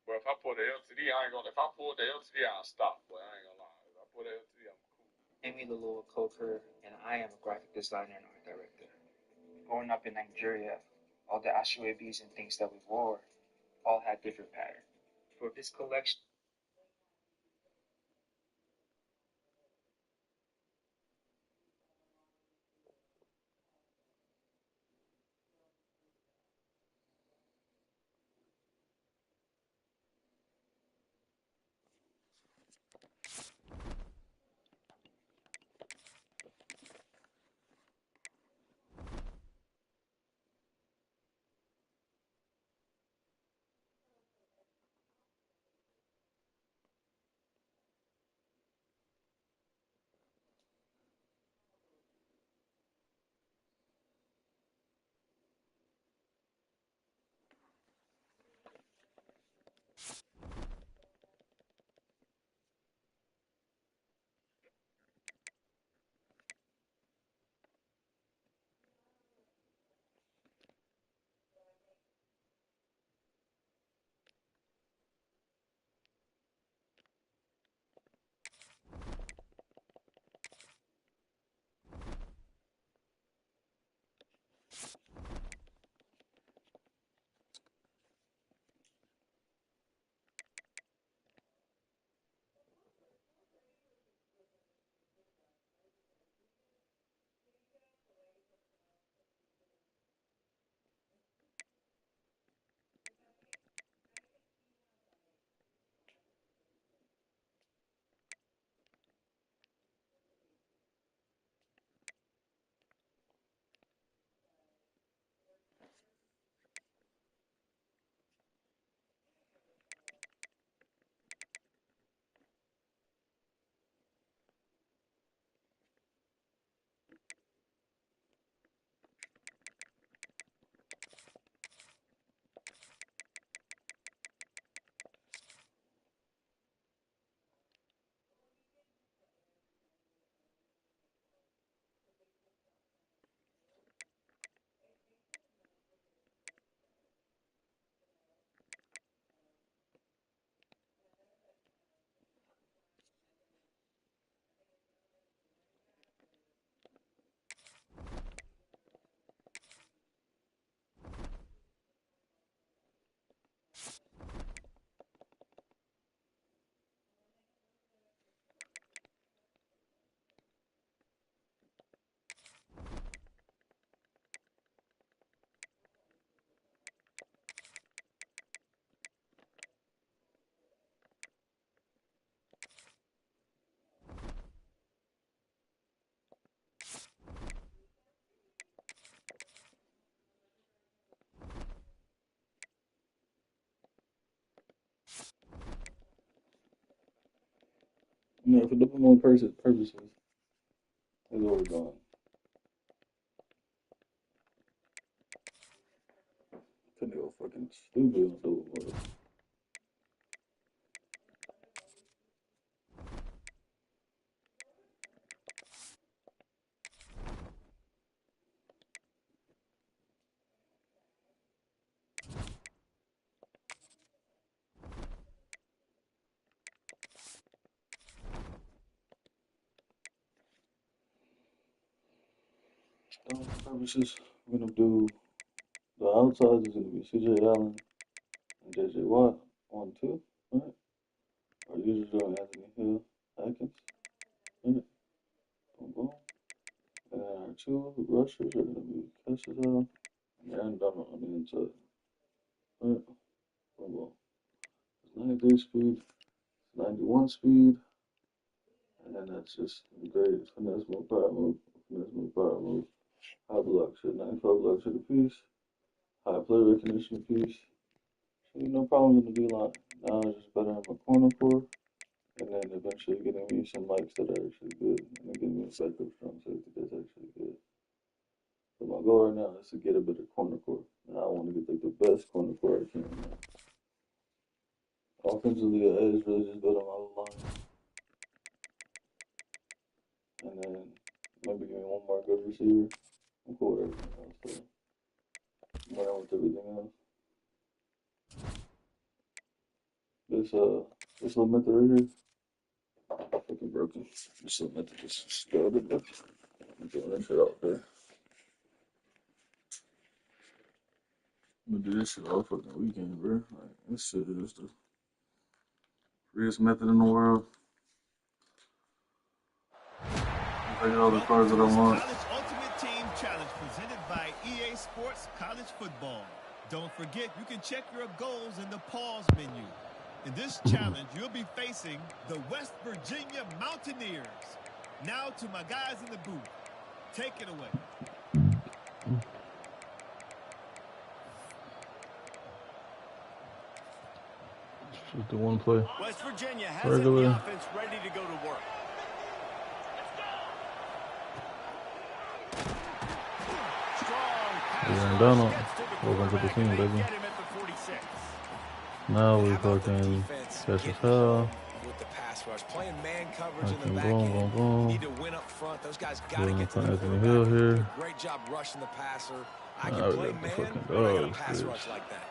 But if I pull the LTD, I ain't gonna. If I pull the LTD, I'll stop. But I ain't gonna lie. If I pull the LTD, I'm cool.
Tammy Laloa Coker, and I am a graphic designer and art director. Growing up in Nigeria, all the ashwabis and things that we wore all had different patterns. For this collection,
No, for different purposes, that's what we're doing. Couldn't go fucking stupid on double mother. Purposes, we're gonna do the outsides is gonna be C.J. Allen and J.J. Watt 1-2, right? Our users are Anthony Hill, Atkins, right? Boom, boom. And our two rushers are gonna be Kessel and Aaron Donald on the inside, right? Boom, boom. It's 93 speed, 91 speed, and then that's just great finesse move, power move, high block shit, 95 block shit a piece, high play recognition a piece. So no problem in the D line. Now it's just better in my corner for, and then eventually getting me some mics that are actually good, and then getting me a backup strong safety that's actually good. So my goal right now is to get a better corner core. Now I want to get like the best corner core I can right now. Offensively, the edge really just built on my line. And then maybe give me one more good receiver. I'm cool with everything else. So I'm running with everything else. This little method right here, fucking broken. This little method just scalded, but I'm throwing that shit out there. I'm gonna do this shit all fucking weekend, bro. Like, this shit is the freest method in the world. I get all the cards that I want.
College Ultimate Team Challenge presented by EA Sports College Football. Don't forget, you can check your goals in the pause menu. In this challenge, you'll be facing the West Virginia Mountaineers. Now to my guys in the booth. Take it away.
Just the one play.
West Virginia has the offense ready to go to work.
Aaron Donald, welcome to the team, baby. Now we're talking special foul.
With the pass rush, playing man coverage in the back
Boom,
end.
boom, boom.
Need to win up front. Those guys got to get to the
Anthony Hill here.
Great job rushing the passer. I
Nah,
can
we
play
got the
man,
fucking
but I got a
dogs,
pass
bitch.
rush like that.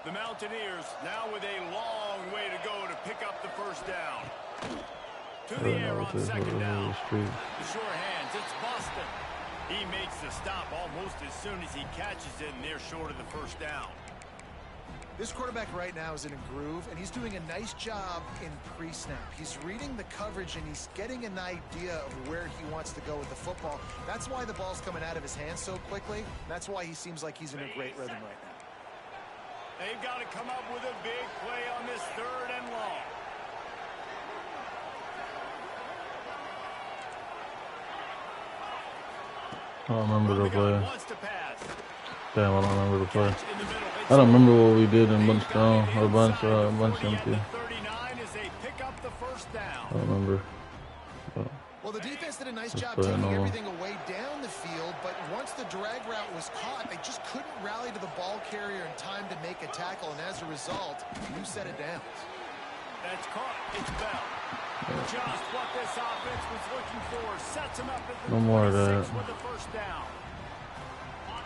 The Mountaineers now with a long way to go to pick up the first down. To the air on second down. The sure hands, it's Boston. He makes the stop almost as soon as he catches it, and they're short of the first down.
This quarterback right now is in a groove, and he's doing a nice job in pre-snap. He's reading the coverage, and he's getting an idea of where he wants to go with the football. That's why the ball's coming out of his hands so quickly. That's why he seems like he's in a great rhythm right now.
They've got to come up with a big play on this third and long.
I don't remember the play.
Wants to pass.
Damn, I don't remember the play. I don't remember what we did in bunch down or bunch empty.
39 as they pick up the first down.
I don't remember. But
Well, the defense did a nice
Just
job
play
taking
normal.
everything away down the field, but once the drag route was caught, they just couldn't rally to the ball carrier in time to make a tackle, and as a result, you set it down.
That's caught. It's Bell. Just what this offense was looking for. Sets him up at the
No more of
26
that.
with the first down.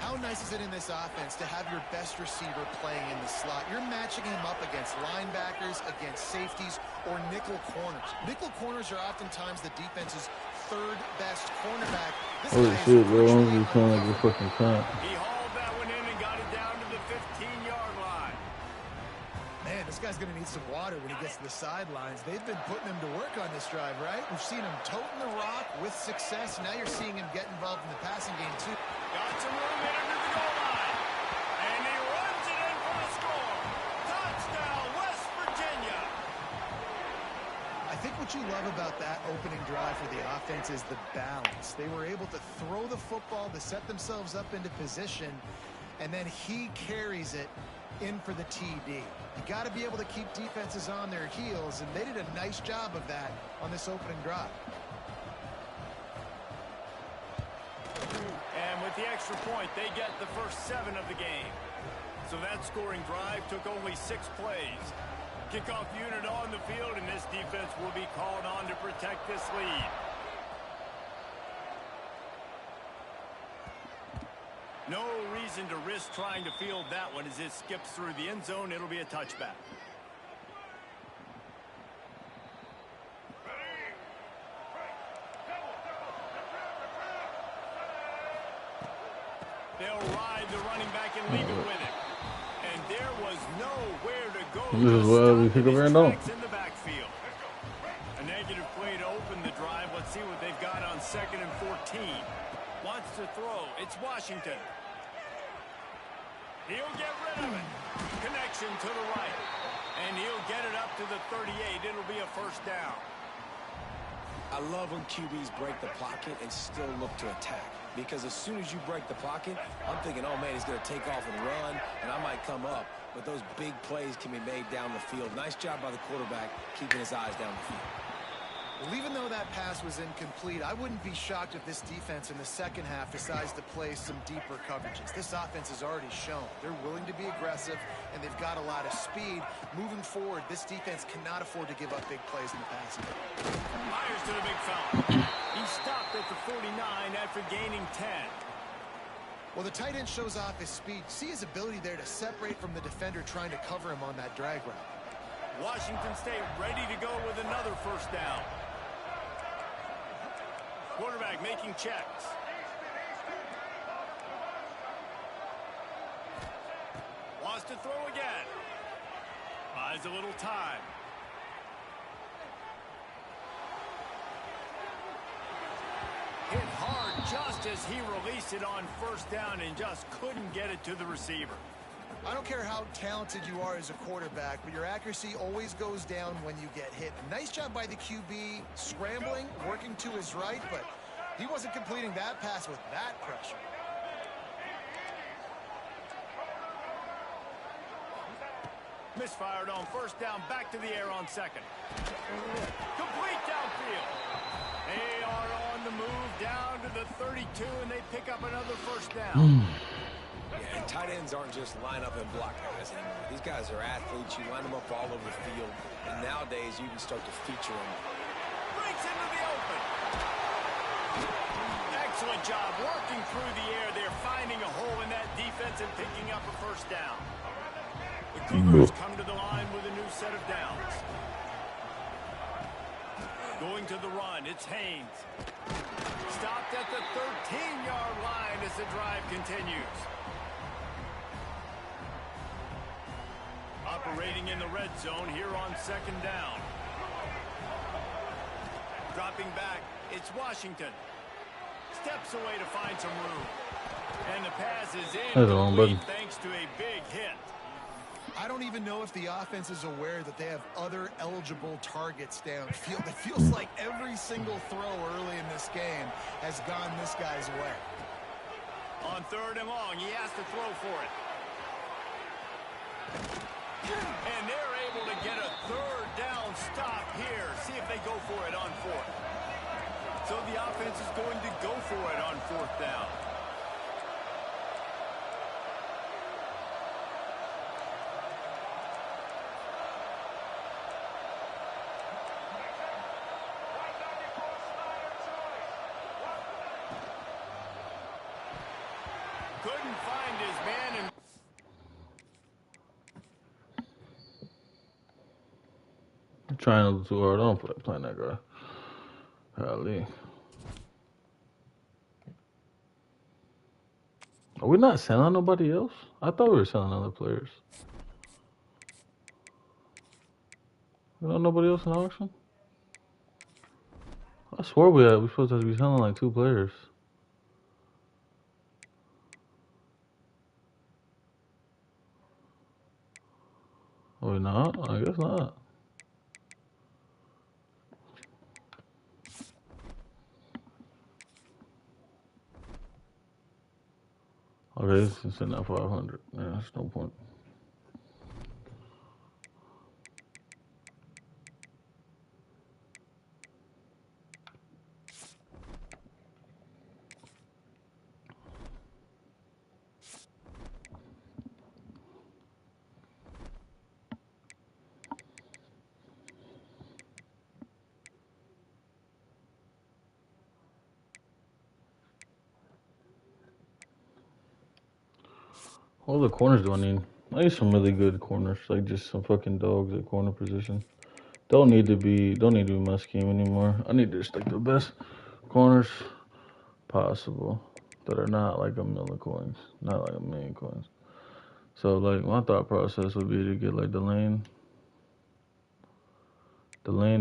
How nice is it in this offense to have your best receiver playing in the slot? You're matching him up against linebackers, against safeties, or nickel corners. Nickel corners are oftentimes the defense's third best cornerback. This
holy
guy is
shit, bro! I'm
virtually
just playing like a fucking cunt.
He hauled that one in and got it down to the 15-yard line.
Man, this guy's going to need some water when he gets to the sidelines. They've been putting him to work on this drive, right? We've seen him toting the rock with success. Now you're seeing him get involved in the passing game, too.
Got some room in under the goal line. And he runs it in for the score. Touchdown, West Virginia.
I think what you love about that opening drive for the offense is the balance. They were able to throw the football to set themselves up into position, and then he carries it in for the TD. You got to be able to keep defenses on their heels, and they did a nice job of that on this opening drive.
And with the extra point, they get the first 7 of the game. So that scoring drive took only 6 plays. Kickoff unit on the field, and this defense will be called on to protect this lead. No reason to risk trying to field that one as it skips through the end zone. It'll be a touchback. They'll ride the running back and leave it with him. And there was nowhere to go.
This is where we pick up Aaron Donald.
In the backfield. A negative play to open the drive. Let's see what they've got on 2nd and 14. Wants to throw. It's Washington. He'll get rid of it. Connection to the right. And he'll get it up to the 38. It'll be a first down.
I love when QBs break the pocket and still look to attack. Because as soon as you break the pocket, I'm thinking, oh, man, he's going to take off and run, and I might come up. But those big plays can be made down the field. Nice job by the quarterback keeping his eyes down the field.
Well, even though that pass was incomplete, I wouldn't be shocked if this defense in the second half decides to play some deeper coverages. This offense has already shown they're willing to be aggressive, and they've got a lot of speed. Moving forward, this defense cannot afford to give up big plays in the passing game.
Myers to the big fella. He stopped at the 49 after gaining 10.
Well, the tight end shows off his speed. See his ability there to separate from the defender trying to cover him on that drag route.
Washington State ready to go with another first down. Quarterback making checks. Wants to throw again. Buys a little time. Hit hard just as he released it on first down and just couldn't get it to the receiver.
I don't care how talented you are as a quarterback, but your accuracy always goes down when you get hit. Nice job by the QB scrambling, working to his right, but he wasn't completing that pass with that pressure.
Misfired on first down, back to the air on second. Complete downfield. They are on the move down to the 32, and they pick up another first down.
Yeah, tight ends aren't just line up and block guys anymore. These guys are athletes. You line them up all over the field, and nowadays you can start to feature them.
Breaks into the open. Excellent job working through the air. They're finding a hole in that defense and picking up a first down. The Cougars come to the line with a new set of downs. Going to the run, it's Haynes. Stopped at the 13-yard line as the drive continues. Operating in the red zone here on second down. Dropping back, it's Washington. Steps away to find some room. And the pass is in thanks to a big hit.
I don't even know if the offense is aware that they have other eligible targets downfield. It feels like every single throw early in this game has gone this guy's way.
On third and long, he has to throw for it. And they're able to get a third down stop here. See if they go for it on fourth. So the offense is going to go for it on fourth down. Couldn't find his man. And
I'm trying to do too hard. I don't feel like playing that guy. Golly. Are we not selling nobody else? I thought we were selling other players. We don't nobody else in auction? I swore we're supposed to be selling like 2 players. Are we not? I guess not. Okay, this is sitting at 500. Yeah, that's no point. What other corners do I need? I need some really good corners, like just some fucking dogs at corner position. Don't need to be my scheme anymore. I need just like the best corners possible. that are not like a million coins, not like a million coins. So like my thought process would be to get like Delane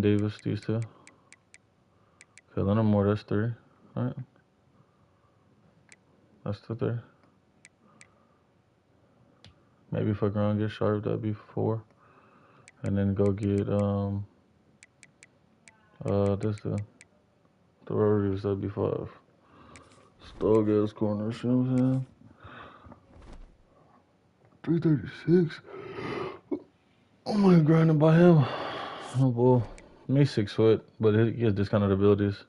Davis, these two. Okay, Leonard Moore, that's 3. All right, that's the 3. Maybe fuck around, get Sharp, that'd be 4. And then go get the Reeves, that'd be 5. Dog ass corners, you know what I'm saying? 336. I'm gonna grind by him. Oh boy. He's 6 foot, but he has discounted abilities.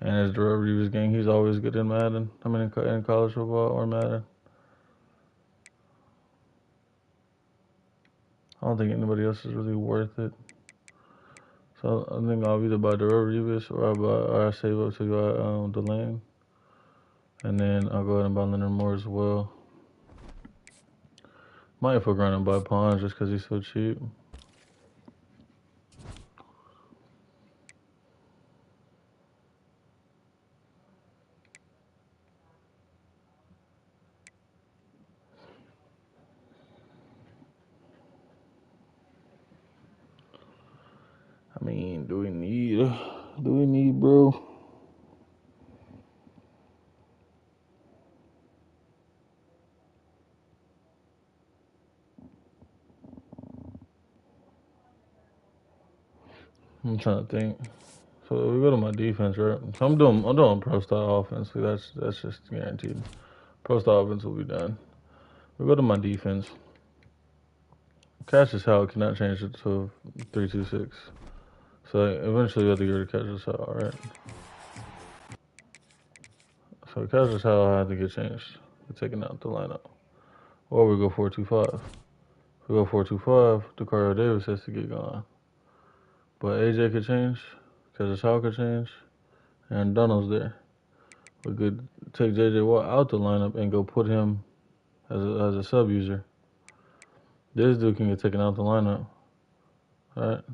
And as Darrell Reeves gang, he's always good in Madden. I mean, in college football or Madden. I don't think anybody else is really worth it. So I think I'll either buy Darrell Reeves or I save up to buy Delane. And then I'll go ahead and buy Leonard Moore as well. Might fuck around and buy Pons just because he's so cheap. I mean, do we need, bro? I'm trying to think. So we go to my defense, right? So I'm doing pro style offense. That's just guaranteed. Pro style offense will be done. We go to my defense. Cassius Howell cannot change it to 3-2-6. So eventually we have to get rid of Cassius Howell, right? So Cassius Howell had to get changed. We're taking out the lineup. Or we go 4-2-5. If we go 4-2-5, Dacario Davis has to get gone. But AJ could change. Cassius Howell could change. And Donald's there. We could take JJ Watt out the lineup and go put him as a sub user. This dude can get taken out the lineup. Alright.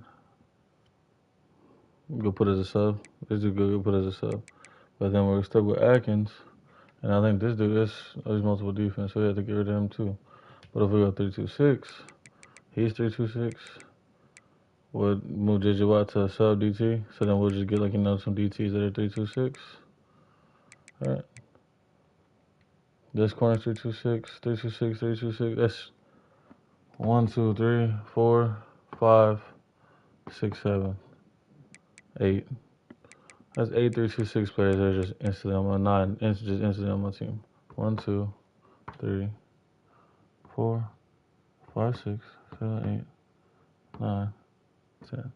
Go put as a sub. This dude go put as a sub. But then we're stuck with Atkins. And I think this dude is multiple defense, so we have to get rid of him too. But if we go 3-2-6, he's 3-2-6. We'll move JJ Watt to a sub DT. So then we'll just get some DTs that are 3-2-6. Alright. This corner 3-2-6, 3-2-6, 3-2-6. That's 1, 2, 3, 4, 5, 6, 7, 8. That's 8 3-2-6 players that are just instantly on my instantly on my team. 1, 2, 3, 4, 5, 6, 7, 8, 9, 10.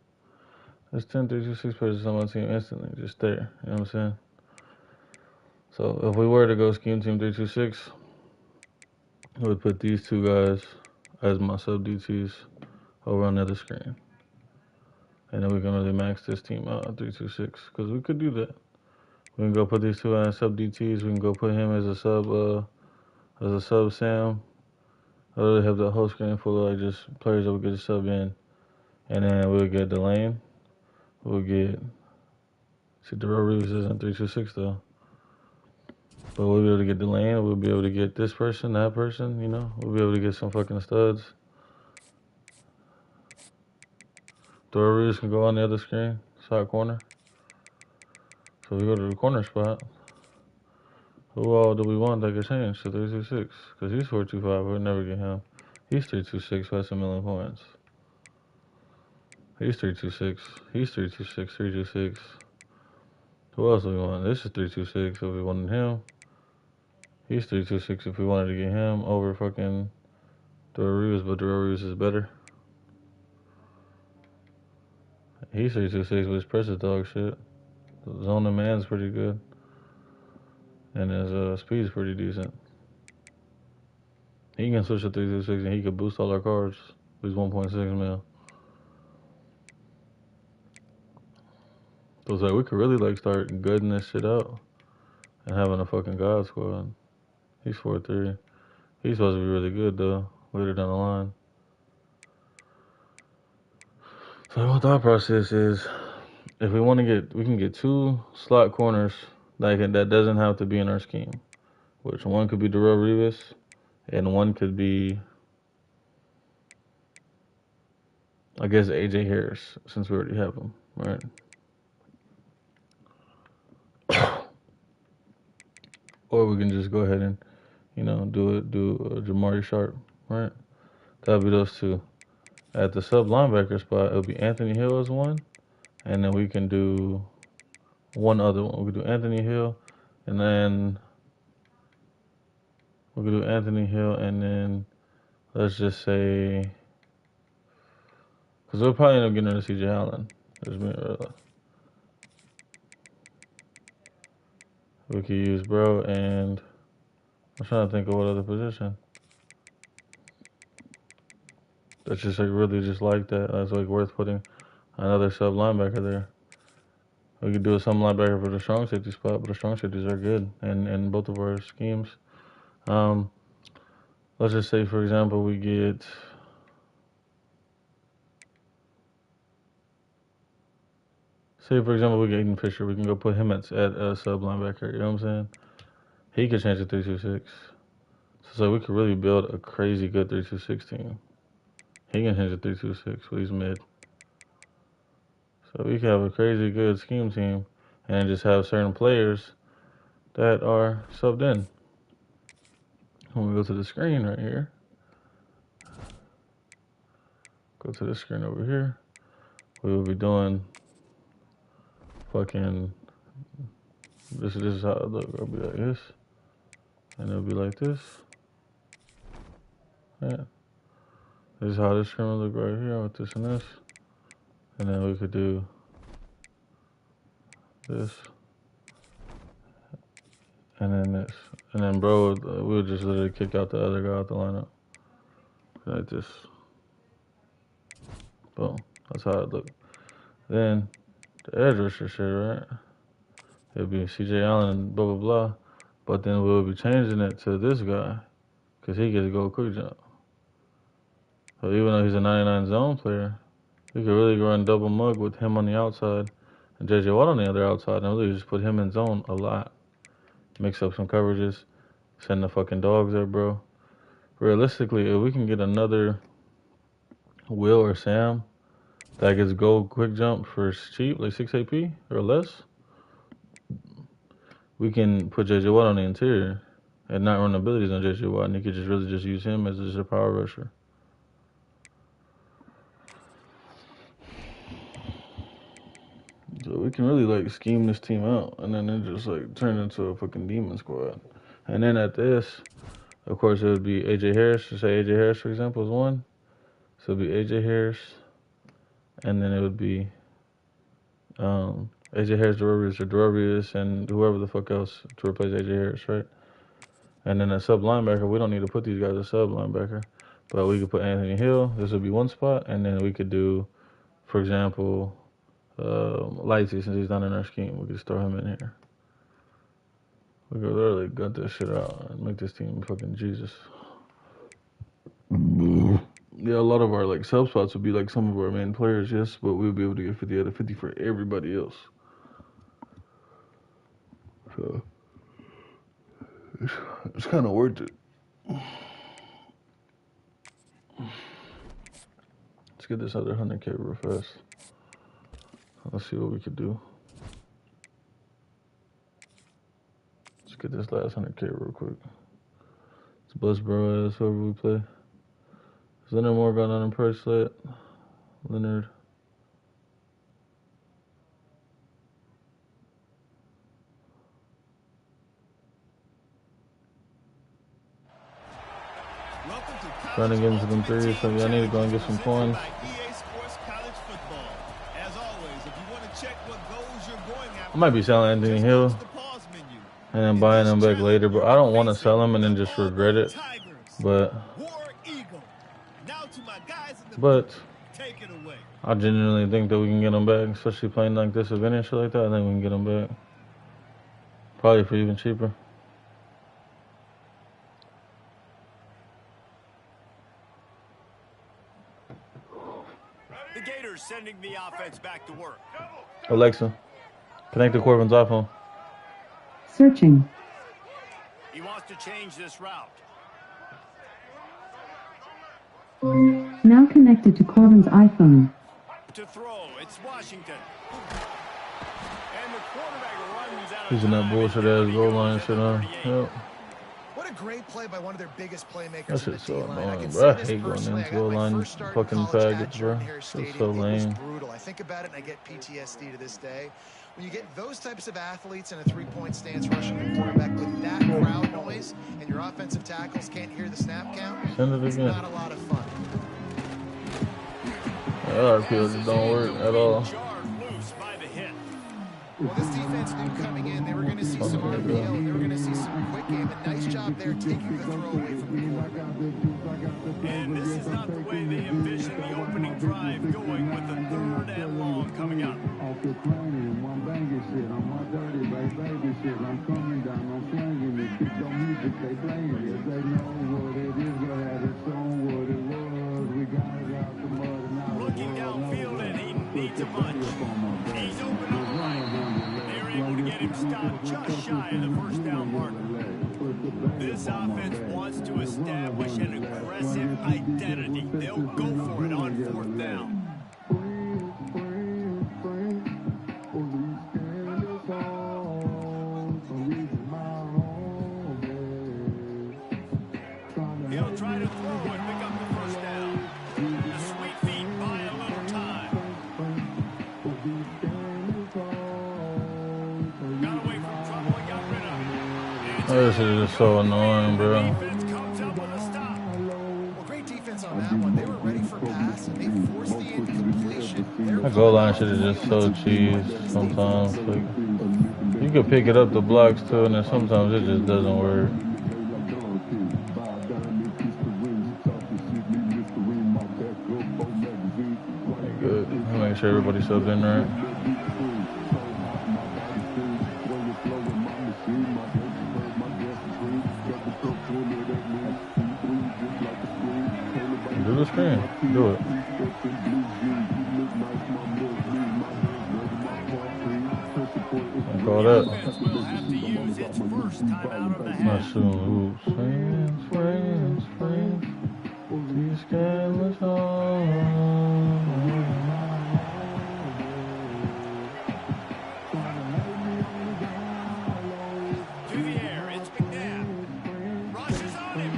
That's 10 3-2-6 players on my team instantly, just there. You know what I'm saying? So if we were to go scheme team 3-2-6, we would put these two guys as my sub DTs over on the other screen. And then we can really max this team out at 3-2-6 because we could do that. We can go put these two as sub DTs. We can go put him as a sub Sam. I really have the whole screen full of just players that we get a sub in. And then we'll get Delane. We'll get Darrell Reeves isn't 3-2-6 though. But we'll be able to get Delane. We'll be able to get this person, that person, you know. We'll be able to get some fucking studs. Darrell Reeves can go on the other screen, side corner. So we go to the corner spot. Who all do we want that could change to 3-2-6? Because he's 4-2-5. We'll never get him. He's 3-2-6. That's a million points. He's 3-2-6. He's 3-2-6. 3-2-6. Who else do we want? This is 3-2-6 if we wanted him. He's 3-2-6 if we wanted to get him over fucking Darrell Reeves, but Darrell Reeves is better. He's 3-2-6 with his press is dog shit. Zone and man's pretty good. And his speed's pretty decent. He can switch to 3-2-6 and he could boost all our cards. He's 1.6 mil. So it's like we could really start gutting this shit out and having a fucking God squad. He's 4-3. He's supposed to be really good though, later down the line. So my thought process is, if we can get 2 slot corners that doesn't have to be in our scheme. which one could be Darrell Revis, and one could be, I guess, AJ Harris, since we already have him, right? Or we can just go ahead and, do Jamari Sharp, right? That'll be those two. At the sub linebacker spot, it'll be Anthony Hill as one, and then we can do one other one. We could do Anthony Hill, and then we could do Anthony Hill, and then let's just say, because we'll probably end up getting rid of CJ Allen. We could use Bro, and I'm trying to think of what other position. That's just like really just like that. That's like worth putting another sub linebacker there. We could do a sub linebacker for the strong safety spot, but the strong safeties are good in both of our schemes. Let's just say, for example, we get Aiden Fisher. We can go put him at a sub linebacker. You know what I'm saying? He could change to 3-2-6. So we could really build a crazy good 3-2-6 team. He can change to 3-2-6, but he's mid. So we could have a crazy good scheme team and just have certain players that are subbed in. When we go to the screen right here, go to the screen over here, we will be doing fucking, this is how it look. It'll be like this, and it'll be like this. Yeah. This is how this screen will look right here with this and this. And then we could do this. And then this. And then Bro, we would just literally kick out the other guy out the lineup. Like this. Boom. That's how it look. Then the edge rusher shit, right? It'll be CJ Allen and blah, blah, blah. But then we'll be changing it to this guy. Because he gets to go quick jump. So even though he's a 99 zone player, we could really run double mug with him on the outside and JJ Watt on the other outside, and really just put him in zone a lot. Mix up some coverages, send the fucking dogs there, bro. Realistically, if we can get another Will or Sam that gets go quick jump for cheap, like 6 AP or less, we can put JJ Watt on the interior and not run abilities on JJ Watt, and you could just really just use him as just a power rusher. So we can really like scheme this team out, and then it just like turn into a fucking demon squad. And then at this, of course, it would be AJ Harris. Just say AJ Harris, for example, is one. So it'd be AJ Harris, and then it would be AJ Harris, Dorius, and whoever the fuck else to replace AJ Harris, right? And then a sub linebacker, we don't need to put these guys a sub linebacker, but we could put Anthony Hill. This would be one spot, and then we could do, for example, Lightsy, since he's not in our scheme, we could just throw him in here. We could literally gut this shit out and make this team fucking Jesus. Yeah, a lot of our like sub spots would be like some of our main players, yes, but we would be able to get 50 out of 50 for everybody else. So it's kind of worth it. Let's get this other 100K real fast. Let's see what we could do. Let's get this last 100K real quick. Let's bust Bro ass whoever we play. Is Leonard Morgan on a price slate? Leonard. Trying to get into them threes, so y'all need to go and get some points. I might be selling Anthony Hill and then buying him back later, but I don't want to sell him and then just regret it. But I genuinely think that we can get him back, especially playing like this event and shit like that. I think we can get him back. Probably for even cheaper.
The Gators sending the offense back to work.
Alexa, connect to Corbin's iPhone.
Searching.
He wants to change this route.
Now connected to Corbin's iPhone.
To throw, it's Washington. And the quarterback runs out of
Using that bullshit ass goal line shit on. Yep.
What a great play by one of their biggest playmakers.
That
in the
shit's so
D-line. I
annoying,
can
bro.
say
I
this
hate going
personally.
into
I got
goal
my
line
first start in
fucking
college at
faggots, bro.
Jordan-Hare Stadium.
It's so
It was
lame.
brutal. I think about it and I get PTSD to this day. When you get those types of athletes in a three-point stance rushing the quarterback with that crowd noise and your offensive tackles can't hear the snap count,
Send it
it's
again.
not a lot of fun.
RPO just don't work at all.
Well, this defense knew coming in they were going to see some RPO and they were going to see some quick game. And nice job there taking the throw away from the quarterback.
And this is not the way they envisioned the opening drive going with the 3rd and long coming up.
Off the plane, one banging shit, I'm my dirty baby shit. I'm coming down, I'm swinging it. Keep your music, they playing it. They know what it is, go ahead and show what it was. We got it out the mud and now
looking downfield and he needs a bunch. He's open on the right. They're able to get him stopped just shy of the first down marker. This offense wants to establish an aggressive identity. They'll go for it on 4th down. He'll try to throw and pick up the first down. The sweet feet buy a little time. Got away from trouble and got rid of it.
This is just so annoying, bro.
Defense comes up with a stop.
Well, great defense on that one. They were ready for pass and they forced the incompletion.
That goal line shit is just so cheese sometimes. Like, you can pick it up the blocks too, and then sometimes it just doesn't work. Good. Make sure everybody's subbed in right. Do the screen. Do it. Call that. Not soon. Friends. These cameras on.
To the air, it's McNabb. Rushes on him.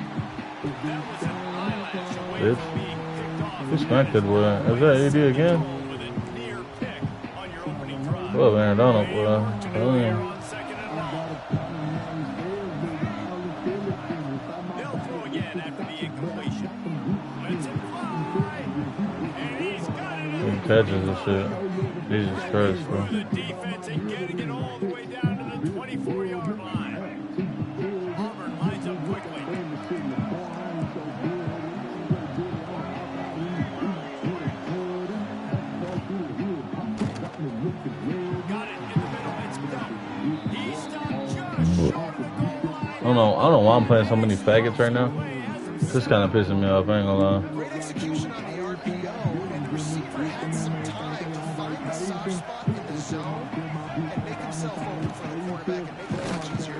That was an eyelash away from being picked off.
He smacked it, boy. Is that AD again?
With a near pick on your opening drive.
Well, Aaron Donald, boy.
On 2nd and long. They'll throw again after the incompletion. Let's him fly. And he's got it.
He catches this shit. Jesus Christ, bro.
Through the defense and getting it all the way down to the 24-yard line. Auburn lines up quickly. Got it in the middle. It's done. He's stopped just short of the goal line.
I don't know why I'm playing so many faggots right now. This is kind of pissing me off, I ain't gonna lie.
Great execution on the RPO, and the receiver had some time to find the soft spot in the zone and make himself open for the quarterback and make the catch easier.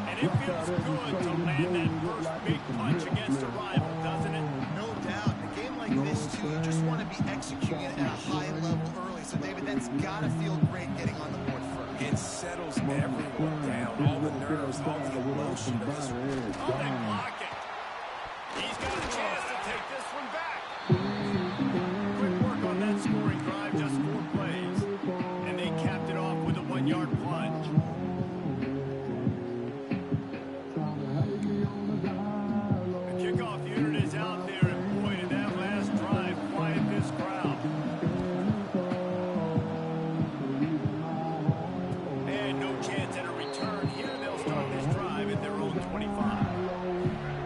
And it feels good to land that first big punch against a rival, doesn't it?
No doubt. In a game like this, too, you just want to be executing at a high level early. So, David, that's got to feel great getting on the board first.
It settles everyone down. All the nerves, all the emotion.
Oh, they block it. He's got a chance to take this one back. Quick work on that scoring drive, just 4 plays. And they capped it off with a 1-yard plunge. The kickoff unit is out there, and boy, did that last drive quiet this crowd. And no chance at a return here. They'll start this drive at their own 25.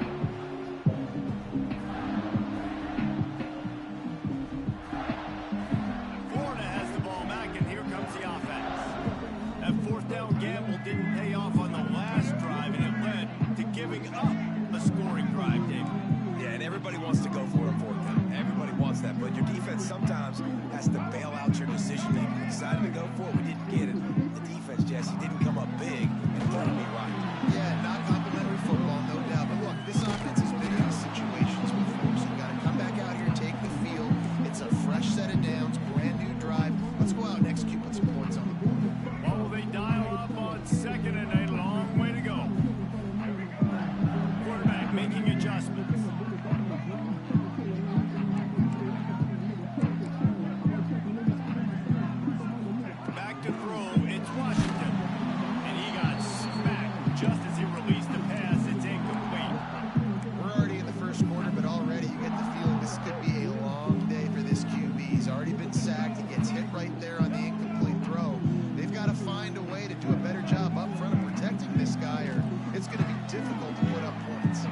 Your defense sometimes has to bail out your decision making. We decided to go for it. We didn't get it. The defense, Jesse, didn't come up big and proved me right.
Yeah, not complimentary football, no doubt. But look, this offense has been in these situations before, so you got to come back out here and take the field. It's a fresh set of downs, brand new drive. Let's go out and execute, put some points on the board.
What will they dial up on second and a long way to go? Quarterback making adjustments. Back to throw, it's Washington. And he got smacked just as he released the pass. It's incomplete.
We're already in the first quarter, but already you get the feeling this could be a long day for this QB. He's already been sacked. He gets hit right there on the incomplete throw. They've got to find a way to do a better job up front of protecting this guy, or it's going to be difficult to put up points.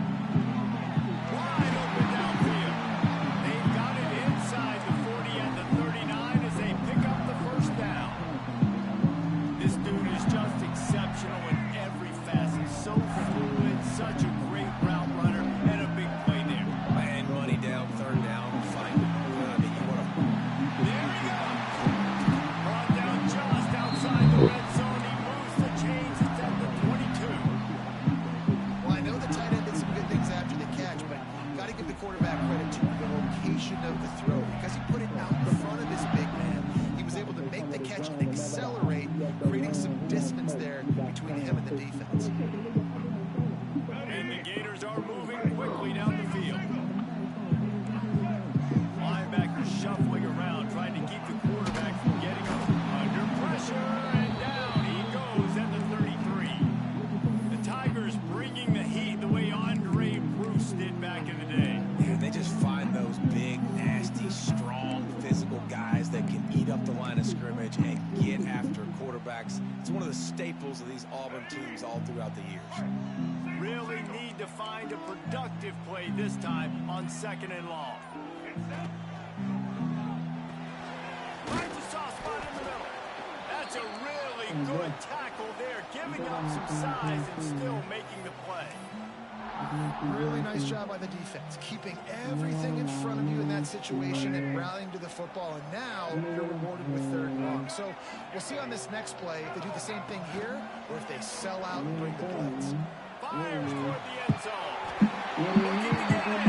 Wide open downfield. They've got it inside the 40 at the 39 as they pick up the first down. This dude is just exceptional in every facet. So fluid, such a great route runner, and a big play there.
Man, money down, third down, find it. I mean, you want to...
There we go. Brought down just outside the red zone. He moves the chains. It's at the 22.
Well, I know the tight end did some good things after the catch, but got to give the quarterback credit to the location of the throw, because he put it out in front of his big man. He was able to make the catch and accelerate, creating some distance there between him and the defense.
And the Gators are moving quickly down the field. Linebackers shuffling around, trying to keep the quarterback from getting under pressure, and down he goes at the 33. The Tigers bringing the heat the way Andre Bruce did back in the day.
Yeah, they just find those big, nasty, strong, physical guys that can eat up the line of scrimmage and get after quarterbacks. It's one of the staples of these Auburn teams all throughout the years.
Really need to find a productive play this time on second and long. Finds a soft spot in the middle. That's a really good tackle there, giving up some size and still making the play.
Really nice job by the defense, keeping everything in front of you in that situation and rallying to the football. And now you're rewarded with third and long. So we'll see on this next play if they do the same thing here or if they sell out and bring the blitz.
Fires toward the end zone. Looking to get it.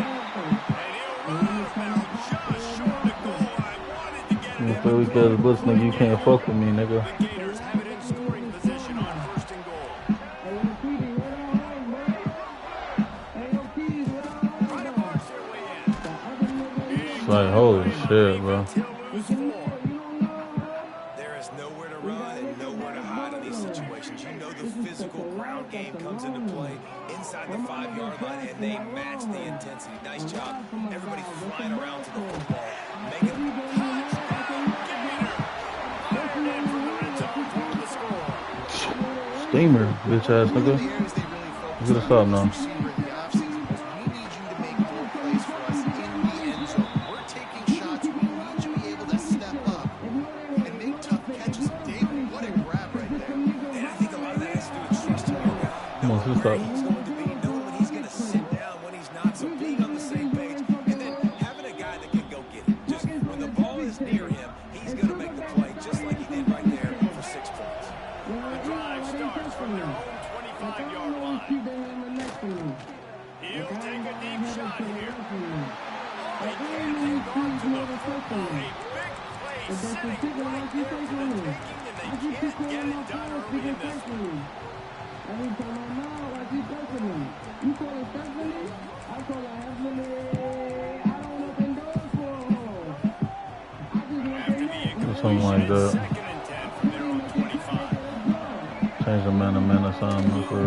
And he'll run about just short of goal. I wanted to get it.
If we kill the blitz, nigga, you can't fuck with me, nigga.
The Gators have it in scoring position on first and goal. Trying to march their way in.
It's like, holy shit, bro.
There is nowhere to run and nowhere to hide in these situations. You know the physical ground game comes into play inside the 5-yard line, and they match the intensity. Nice job. Everybody flying around to the football. Making
Steamer, bitch ass nigga. You gotta stop now. Come on, just stop.
He's going to be knowing when he's going to sit down, when he's not. So being on the same page, and then having a guy that can go get it. Just when the ball is near him, he's going to make the play, just like he did right there for 6 points.
The drive starts from their own 25-yard line. He'll take a deep shot here. They can't hang on to the football. A big play sitting right there for the taking, and they can't get it done early in this one.
Every time I'm out, I keep pressing him. You call it Stephanie? I call it Stephanie. I don't open doors for her. I just want to
Something like that.
Second and 10 from their own 25.
Change the man or something for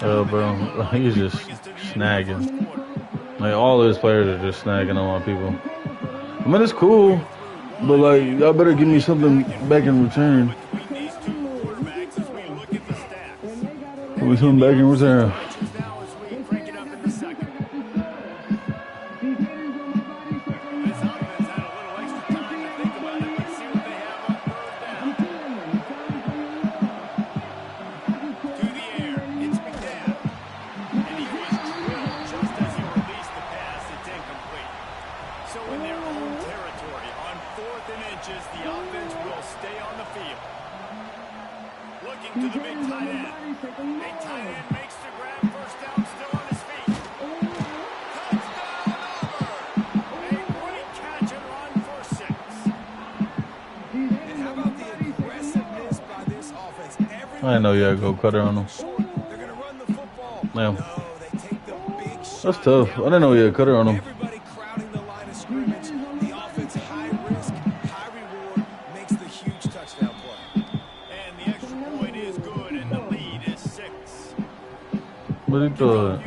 real. Bro, he's just snagging. Like, all his players are just snagging on my people. I mean, it's cool, but, like, y'all better give me something back in return. Give me something back in return. I didn't know you had to go cutter on him.
They're going to run the football.
Damn.
No, they take the big
That's
shot
tough. I didn't know you had a cutter on him.
Everybody crowding the line of scrimmage. The offense, high risk, high reward, makes the huge touchdown play.
And the extra point is good, and the lead is 6.
What you thought?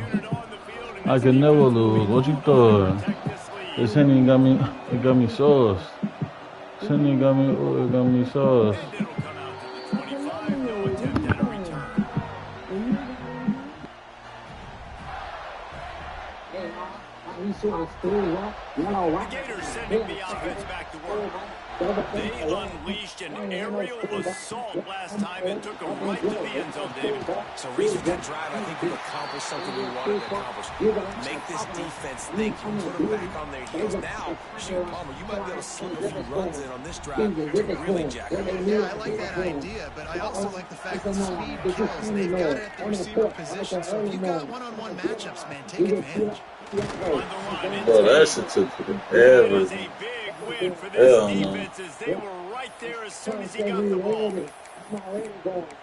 I could never lose. What you thought? This Henny got me sauce. This Henny got me sauce.
The Gators sending the offense back to work. They unleashed an aerial assault last time and took them right to the end zone, David.
So, Reese, with that drive, I think we've accomplished something we wanted to accomplish. Make this defense think. Put them back on their heels. Now, shoot, Palmer, you might be able to slip a few runs in on this drive to really jack them in.
Yeah, I like that idea, but I also like the fact that speed kills. They've got it at the receiver position, so if you've got one-on-one matchups, man, take advantage.
Bro, that shit took forever.
It is a big win for this defense as they were right there as soon as he got the ball.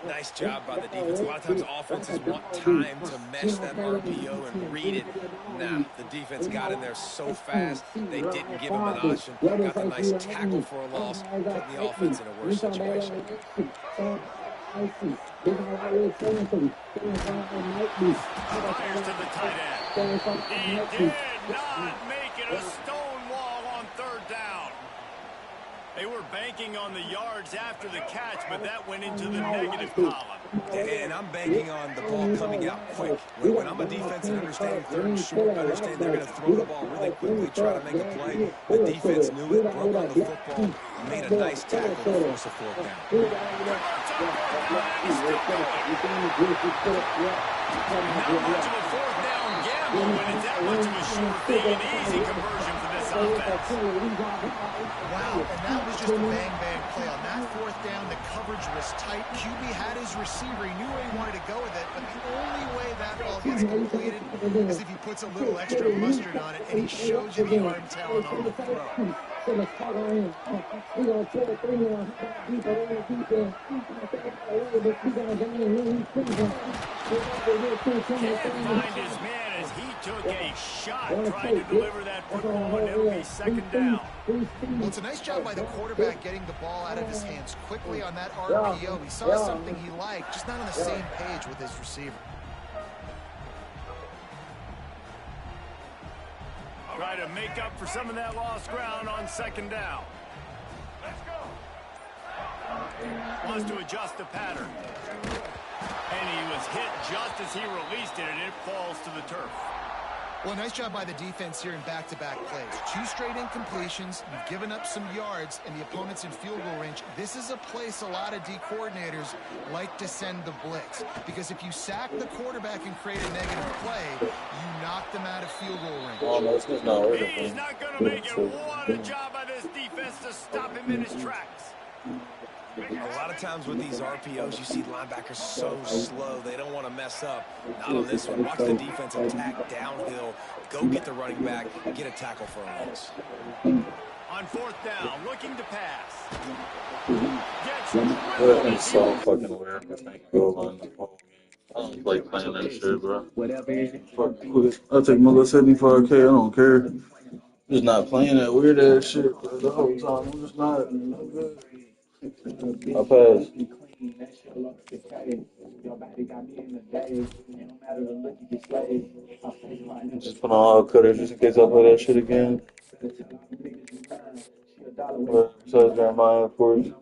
Nice job by the defense. A lot of times offenses want time to mesh that RPO and read it. Nah, the defense got in there so fast, they didn't give him an option. Got the nice tackle for a loss, putting the offense in a worse situation.
Fires to the tight end. He did not make it a stone wall on 3rd down. They were banking on the yards after the catch, but that went into the negative column.
And I'm banking on the ball coming out quick. When I'm a defense and understand 3rd and short, I understand they're going to throw the ball really quickly, try to make a play. The defense knew it, broke on the football, made a nice tackle to force a 4th down.
Not much of a 4th down gamble when it's that much of a sure thing, an easy conversion for this offense.
Wow, and that was just a bang-bang play. On that 4th down, the coverage was tight. QB had his receiver. He knew where he wanted to go with it, but the only way that ball gets completed is if he puts a little extra mustard on it, and he shows you the arm talent on the throw.
Can't find his man as he took a shot trying to deliver that football, and it'll be 2nd down.
Well, it's a nice job by the quarterback getting the ball out of his hands quickly on that RPO. He saw something he liked, just not on the same page with his receiver.
Try to make up for some of that lost ground on 2nd down. Wants to adjust the pattern. And he was hit just as he released it, and it falls to the turf.
Well, nice job by the defense here in back-to-back plays. 2 straight incompletions, you've given up some yards, and the opponent's in field goal range. This is a place a lot of D coordinators like to send the blitz, because if you sack the quarterback and create a negative play, you knock them out of field goal range.
Oh, no, it's not working.
He's not going to make it. What a job by this defense to stop him in his tracks.
A lot of times with these RPOs, you see linebackers so slow, they don't want to mess up. Not on this one. Watch the defense attack downhill, go get the running back, get a tackle for a loss.
On 4th down, looking to pass.
That is so fucking weird. I think go on the whole game. I don't like playing that shit, bro. Fuck quit. I'll take my little 75K. I don't care. Just not playing that weird ass shit, bro, the whole time. I'm just not. I pass. Just put on all cutters just in case I play that shit again. But besides Jeremiah, of course. You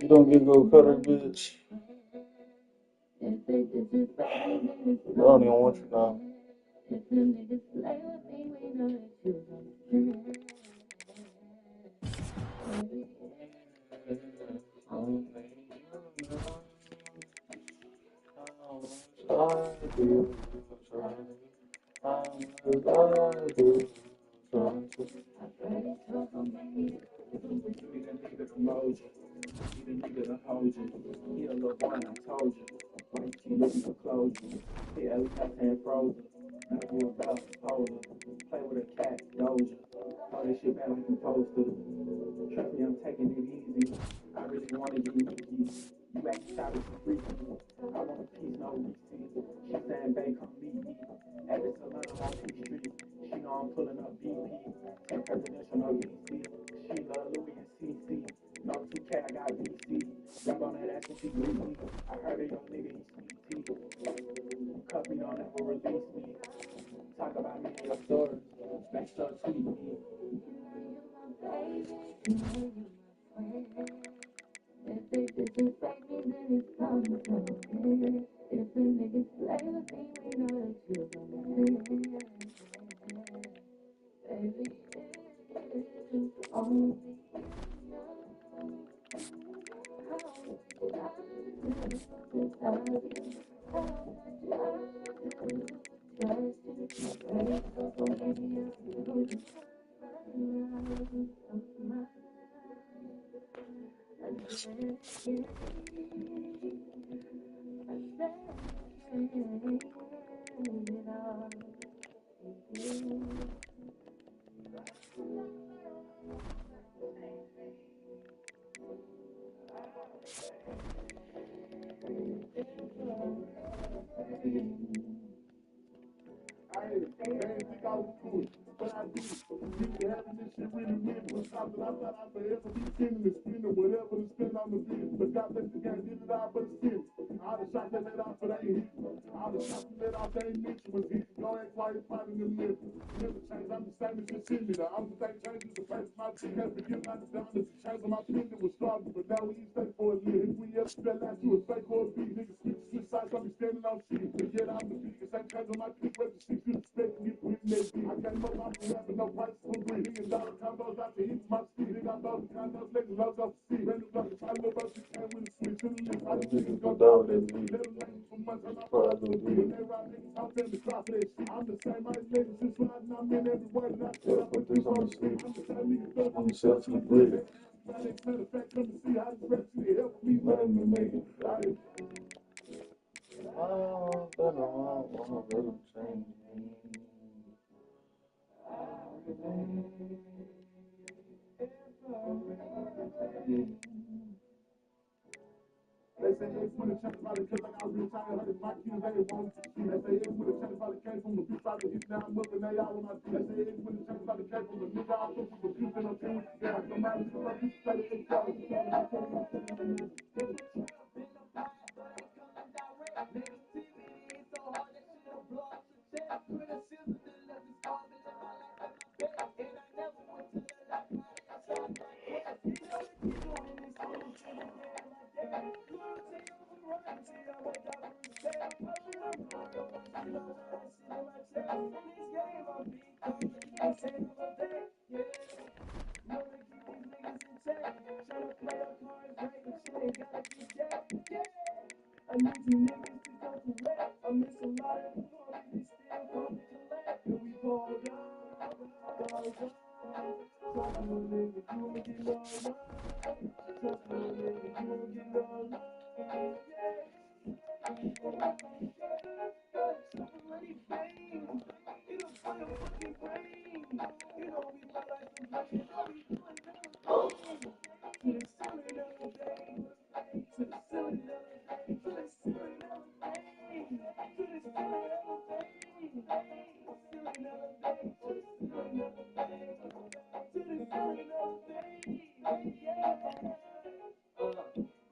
don't get go cutter, bitch. I don't even want you now.
Never about holder, play with a cat, doja. All this shit back like I'm supposed to. Trust me, I'm taking it easy. I really wanna get geeky. You act childish and freaky. I want a piece, no receipt. She saying, babe, come meet me at the salon on P Street. She know I'm pulling up BP. 10 presidential, no DC. She love Louis and CC. No 2K, I got VC. Grab on that ass and she greasy. I heard of your nigga, he sweet tea. You cuff me, don't ever release me. Talk about me in your stories. Make sure tweet me.
If they disrespect me, then it's time to go. If the niggas play with me, we know that you're gonna see. Baby, it's only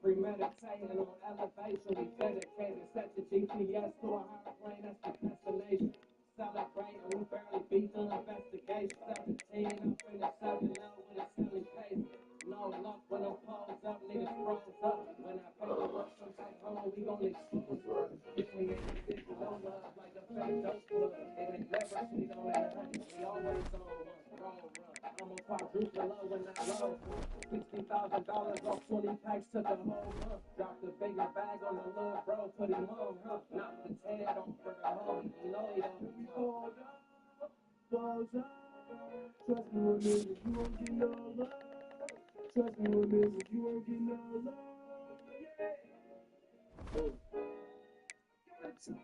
premeditating on elevation. We dedicated, set the GPS to a higher plane, that's the destination. Celebrating, we barely beat the investigation. 17 up in the 7 low with a silly pace. No luck when I'm posed up, niggas froze up. When I pay the work, come back home, we gon' expose us. We ain't get no love like a fake dope club. And they never sleep on that honey, we always on one. Roll run, I'm a quadruple low when I roll. $60,000 off 20 packs to the whole month. Dropped a bigger bag on the little bro, put him on, huh? Knocked his head off for the homie, you know he don't be hold up, balls up. Trust me, little nigga, you won't get no love. Trust me, little nigga, you won't get no love. Yeah. Since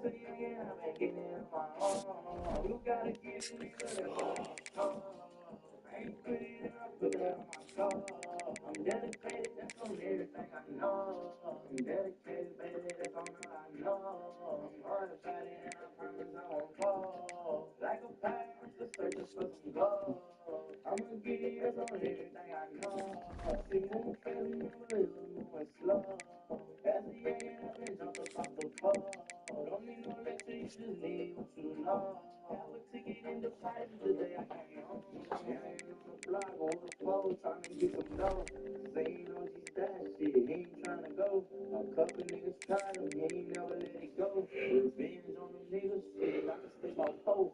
a youngin', I've been getting in my own. You gotta get it, nigga, that's what I'm told. I ain't pretty, and I put that on my soul. I'm dedicated, that's on everything I know. I'm dedicated, baby, that's on all I know. I'm hard about it, and I promise I won't fall. Like a pirate, just searching for some gold. I'ma get it, that's on everything I know. See, when I'm feeling, I'm a little moving slow. As a youngin', I've been jumping off the pole. Don't need no lecture, you just need what you know. Have a ticket in the fight today, I came home. I ain't on the block or the pole, trying to get some dough. Saying on G's that shit, he ain't trying to go. A couple niggas tried him, he ain't never let it go. Revenge on them niggas, shit, I can slip my pole.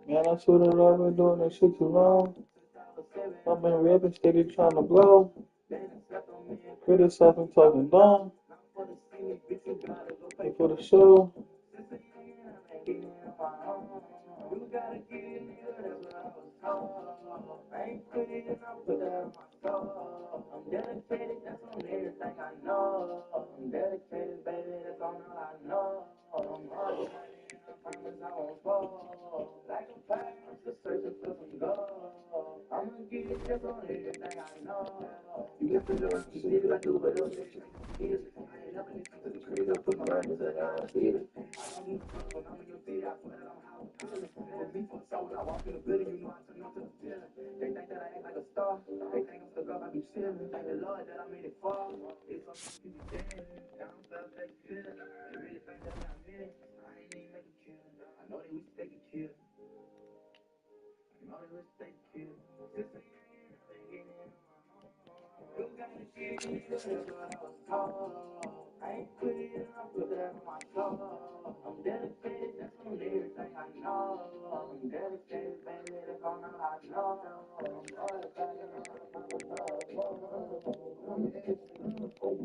Man, I swear that I've been doing this shit too long. I've been rapping steady trying to blow. Criticizing, talking dumb. Pay for the show.
You gotta get it, nigga, that's what I was told. I ain't pretty and I put that on my soul. I'm dedicated, that's on everything I know. I'm dedicated, baby, that's on all I know. I'm hard and I promise I won't fall. Like a pirate, I'm just searching for some gold. I'ma get it, that's on everything I know. You can figure out the shit I do, but those days I ain't never listened to the creed, I put my mind into the I feel it. I don't need to when I'm in your city, I swear that I'm how I'm feeling. For me, for so when I walk in the building, you know I turn up to the ceiling. They think that I act like a star. They think I'm stuck up, I be chilling. Thank the Lord that I made it far. It's something you be saying. Now I'm felt that feeling. They really think that I meant it. I ain't even make a kill. I know they wish they could kill. I know they wish they could kill. Since a youngin', I've been getting in my home. You gotta get it, nigga, that's what I was told. I ain't quit and I put that on my soul. I'm dedicated, that's on everything I know. I'm dedicated, baby, that's on all I know. I'm all about it, and I promise I won't fall. I'm asking, pull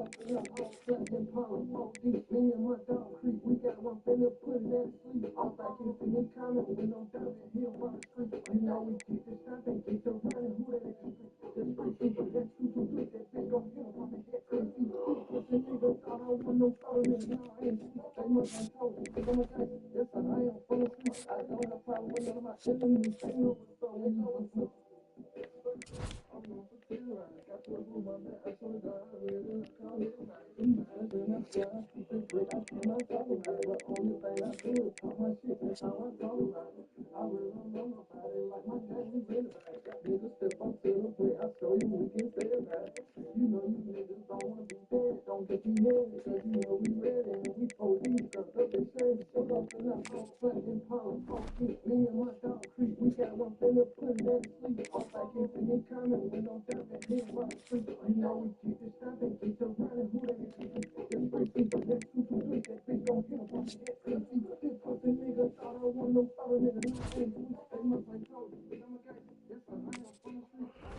up in the whole flat Impala, 4 deep, me and my dog creep. We got one finna put it at sleep. All back in the comment, we don't down the hill by the street. You know we keep the shot, they keep the running, who that expect? Just free people, that's who to do that bitch gon' hit up on the head crazy. Pussy niggas thought I want no photo, nigga, now I ain't shit. They must have told me, I'm a guy, yes I am full of sleep. I don't have problem with none of my enemies, they know what's so we know what's up. I'm on for chill, I got to move my back, I told God I really call it right. And that's why I keep it great, I cannot talk about it. But only thing I do is talk my shit, that's how I talk about it. I really don't know nobody like my gang, we really bad. Niggas step up to the plate, I show you we can stay back. You know you niggas don't wanna be dead, don't get you head, cause you know we ready and we ODs, cause up they say, pull up in that whole flat Impala, 4 feet, me and my dog creep, we got one finna put it at sleep. All back into me comment, we don't doubt that hit by the street. You know we keep it stopping, keep the running, who they expect? Just free people, that's who to do that bitch gon' hit up on the head crazy. This pussy nigga thought I want no photo, nigga, now I ain't sweet. They must like told me, I'm a guy, yes I am from the street. I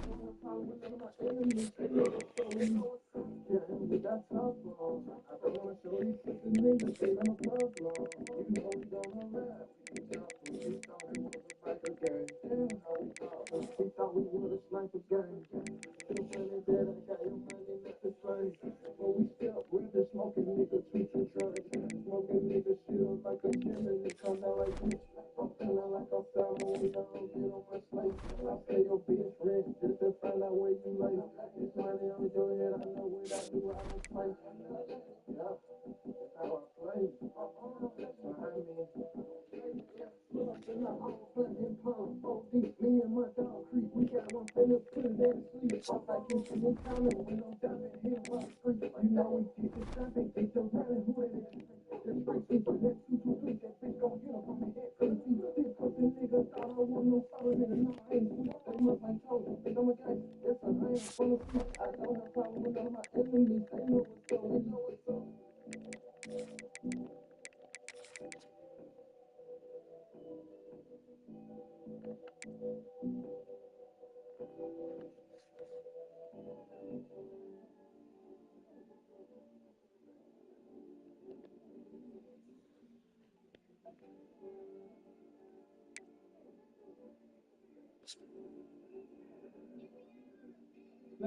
don't have problem with none of my enemies, they know what's up, we know what's up. Yeah, and we got tough, bro. I don't wanna show these pussy niggas, they don't love, bro. Even though we gonna rap, we jump, we thought we was a biker gang. Damn, how we thought, we thought we was a sniper gang. Your money dead, I got your money not the same. When we step, we just smoking niggas, treat your church. Smoking niggas, shield like a gym, and they come down like bitch. I'm feeling like I'm Salmon, we don't get on my slate. I say your bitch rich, just to find out where you lay. This money on your head, I know what I do, I don't play. Yeah, that's how I play. Behind me. Pull up in the whole flat Impala, 4 deep, me and my dog creep. We got one finna put it at sleep. All back into me comment, we don't doubt that hit by the street. You know we keep it stopping, keep the running, who they expect? Just free people, that's who to do that bitch gon' hit up on the head crazy. This pussy nigga thought I want no photo, nigga, now I ain't sweet. They must like told me, Let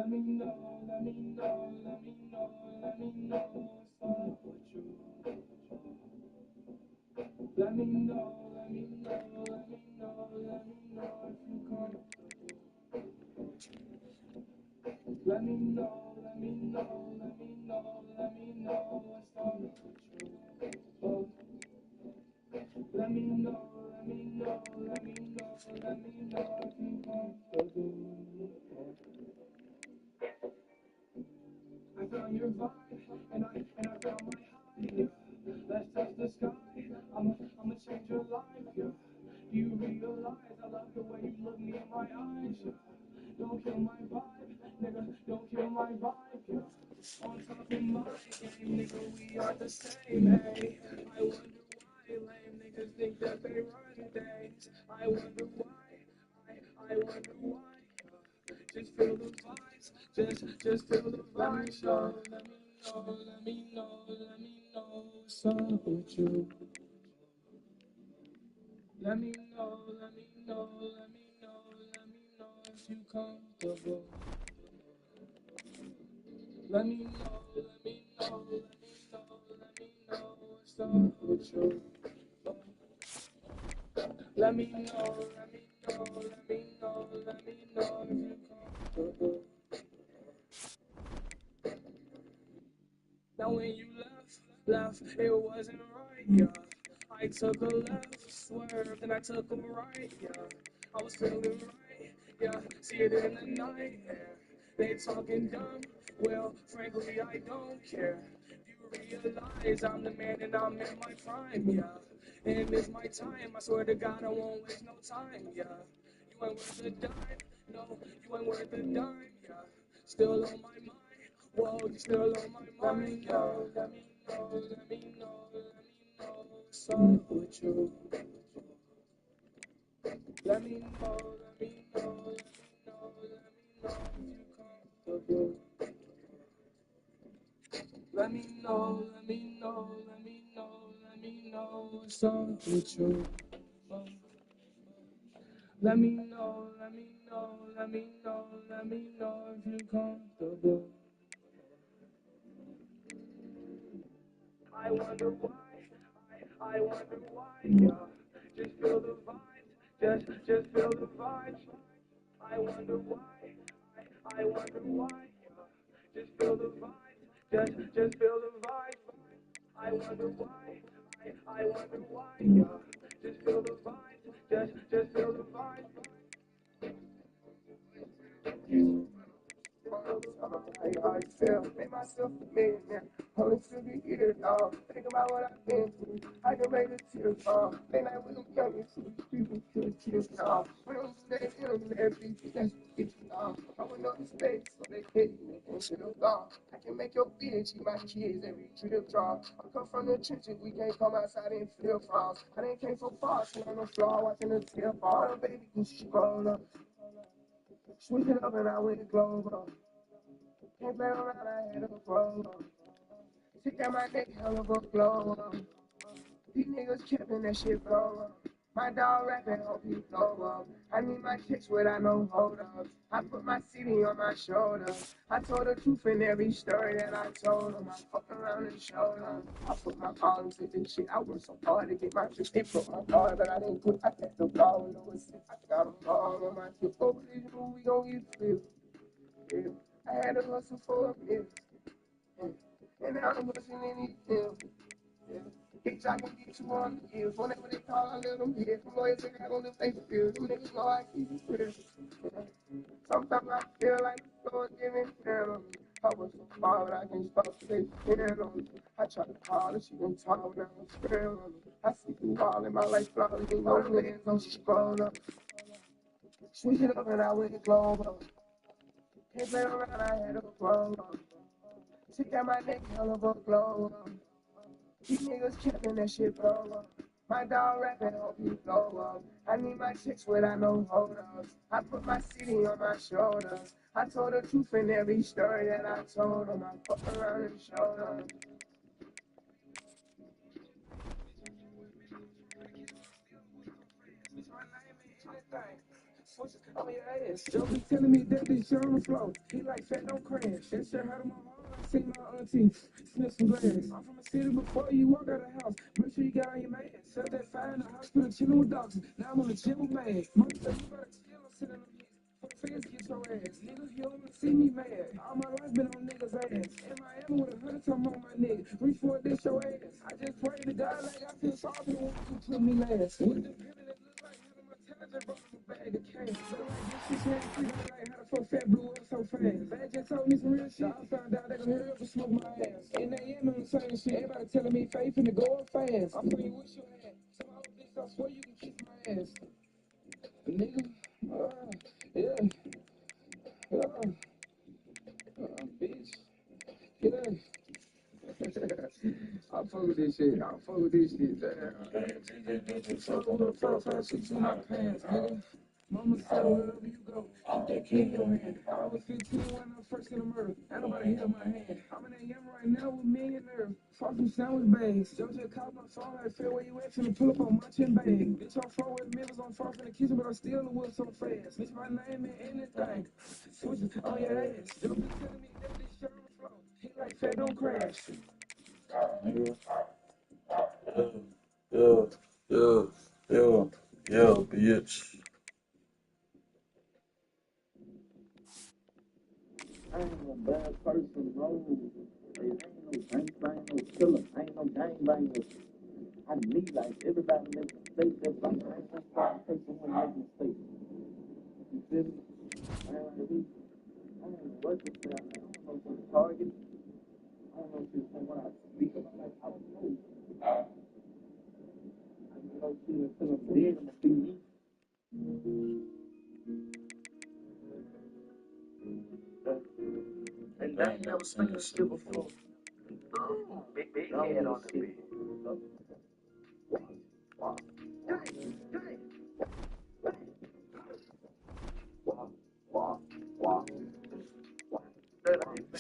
me know, let me know, let me know, let me know what's up with you. Let me know, let me know, let me know, let me know if you come. Let me know, let me know, let me know, let me know what's up with you. Oh. Let me know, let me know, let me know, let me know if you comfortable. I found your vibe, and I found my high. Yeah. Let's touch the sky. I'ma change your life. Yeah. Do you realize I love the way you look me in my eyes? Yeah. Don't kill my vibe, nigga. Don't kill my vibe. Yeah. On top of my game, nigga, we are the same. Hey, I wonder why lame niggas think that they run days. I wonder why. I wonder why. Just feel the vibes. Just feel the vibes. Yo. Let me know. Let me know. Let me know what's up with you. Let me know. Let me know. Let me know. Let me know if you comfortable. Let me know. Let me know. Let me know. Let me know what's up with you. Let me know. Let me know. Let me know. Let me know if you comfortable. Now when you left, it wasn't right, yeah. I took a left, swerved, and I took a right, yeah. I was feeling right, yeah. See it in the night, yeah. They talking dumb, well, frankly, I don't care. Do you realize I'm the man and I'm in my prime, yeah. And it's my time, I swear to God, I won't waste no time, yeah. You ain't worth a dime, no, you ain't worth a dime, yeah. Still on my mind. Whoa, you still on my mind, yo. Let me know, let me know, let me know what's up with you. Let me know, let me know, let me know, let me know if you comfortable. Let me know, let me know, let me know, let me know what's up with you. Let me know, let me know, let me know, let me know if you comfortable. I wonder why, I wonder why, yeah. Just feel the vibes, just feel the vibes. I wonder why, I wonder why, yeah. Just feel the vibes, just feel the vibes. I wonder why, I wonder why, yeah. Just feel the vibes, just feel the vibes. I feel, make myself a millionaire. Only to be here, dog. Think about what I've been through. I can make a tear fall. They like we don't young and see people kill tears, dog. We don't stay in them, they're beef, that's bitch, dog. I went up the stage, so they hit me and shit, dog. I can make your bitch eat my kids every trip, dog. I come from the trenches, we can't come outside and feel frost. I didn't came so far, sitting on the floor, watching the tear fall. Oh, baby, you scroll up. Switch it up and I went global. Can't play around, I had a pro. Stick down my neck, hell of a glow. These niggas capping that shit blow up. My dog rapping, hope he blow up. I need my kicks without no hold up. I put my CD on my shoulder. I told the truth in every story that I told them. I fuck around and showed them. I put my problems in this shit. I worked so hard to get my shit. They put my car, but I didn't quit. I had the ball with no assist. I got them all on my tip. Over this move, we gon' get flipped. Yeah. I had to hustle for a minute. And now I'm hustling anything. Yeah. Bitch, I can get you on the hills. Whenever they call, I let them hear. Them lawyers say I don't live they feel. Them niggas know I keep it real. Yeah. Sometimes I feel like the Lord giving hand on me. I was so far, but I can't stop to they hand on me. I try to call her, she gon' talk, now I'm spell on me. I see through all in my life, flawless, ain't no lens on, she scroll up. Switch it up and I went global. Can't play around, I had a pro. Stick down my neck, hell of a glow. These niggas capping that shit blow up. My dog rapping, hope he blow up. I need my chicks without no hold ups. I put my city on my shoulders. I told the truth in every story that I told them. I fuck around and showed them. Switches on your ass. Joe be telling me that this shit on the floor. He like fat, don't crash. That shit hurt on my heart. I see my auntie sniff some glass. I'm from a city before you walk out the house. Make sure you got on your man. Set that fire in the hospital, chilling with doctors. Now I'm on the gym with man. Mom said you better chill, I'm sitting on the for the fans get your ass. Nigga, you don't wanna see me mad. All my life been on niggas' ass. In Miami with 100 time on my nigga. Reach for it, this your ass. I just pray to God like I feel sorry for the ones who put me last. With the pivot that look like having my talent, just brought him a bag of cash. Feel like this shit ain't free, like how the fuck fat blew up so fast. Bad just told me some real shit. I found out they gon' hurry up and smoke my ass. And they ain't on the same shit. Everybody telling me faith finna go up fast. I'm playing with your ass. Some old bitch, I swear you can kiss my ass. Nigga, yeah. Bitch. Yeah. I fuck with this shit. I fuck with this shit. Damn. So I'm gonna fuck 5, 6 in my pants, nigga. Mama said wherever you go, keep that key in your hand. I was 15 when I first in the murder. Ain't nobody hit my hand. I'm in that yam right now with millionaire. Far from sandwich bags. Jojo called my phone like, Phil, where you at? Finna pull up on my chin bag. Bitch, I'm far with millions. I'm far from the kitchen, but I still the whip so fast. Bitch, my name ain't anything. Switches on your ass. Jojo telling me that this shit on the floor. He like fat, don't crash.
Nigga. Yeah, bitch.
I ain't no bad person, no. Hey, I ain't no gangbang, no killer. I ain't no gangbanger. I need like everybody make mistakes. That's like I ain't no bad person who make mistakes. You feel me? I ain't like me. I ain't working for that. I don't know what target. I don't know if it's from what I speak about. Like, I don't know. I just know shit until I'm dead. I'm gonna see me. And I ain't never seen this shit before. Big head on the beat.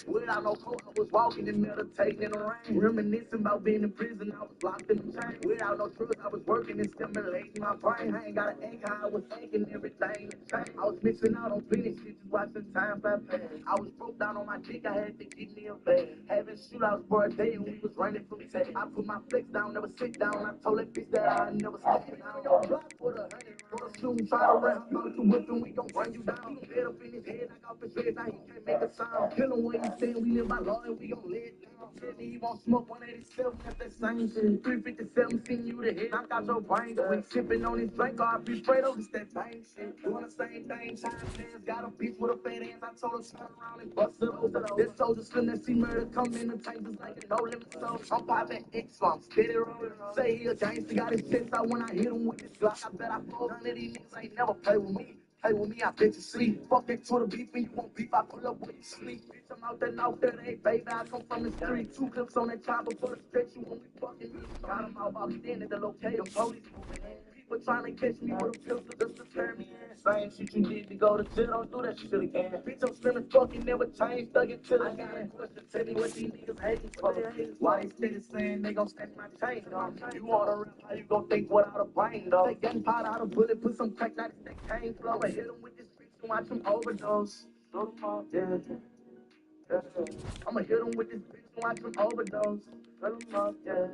Without no coat, I was walking and meditating in the rain. Reminiscing about being in prison, I was locked in the chain. Without no trust, I was working and stimulating my brain. I ain't gotta act how I was thinking, everything changed. I was missing out on plenty shit, just watching time fly past. I was broke down on my dick, I had to get me a bag. Having shootouts for a day and we was running from tech. I put my flex down, never sit down. I told that bitch that I never stay down. Your block for the 100, for the shooting, try to run. I'm out the whip and we gon' bring you down. Head up in his head, I got his head, now he can't make a sound. Kill him where he stand, we live by law and we gon' lay it down. Said he won't smoke 187, that's that same shit. 357, seen you the head, knock out your brain. We sipping on his drink, RP straight over, it's that bang shit. Doing the same thing, time hands, got a bitch with a fat ass. I told her turn around and bust it over. This soldier slim that see murder come in the tank just like a no limit so I'm popping X lumps, steady rolling. Say he a gangster, got his chest out when I hit him with this Glock. I bet I fuck none of these niggas ain't never play with me. Play with me, I bet you sleep. Fuck that Twitter beef when you want beef, I pull up when you sleep. Bitch, I'm out there now, 38, baby, I come from the street. 2 clips on that chopper for the stretch, you when we fucking me. Got him out, walking in at the locator, police moving in. People trying to catch me with a pistol just to turn me in. Same shit you did to go to jail, don't do that shit again. Bitch, I'm slim as fuck, you never changed, thug until I got a question. Tell me what these niggas hating for. Why they steady saying they gon' snatch my chain, dog? You wanna rap, how you gon' think without a brain, dog? Take gunpowder out a bullet, put some crack, now this thing came flow. I'ma hit him with this bitch and watch him overdose. Yeah, yeah. I'ma hit him with this bitch and watch him overdose. Fill him up, yeah.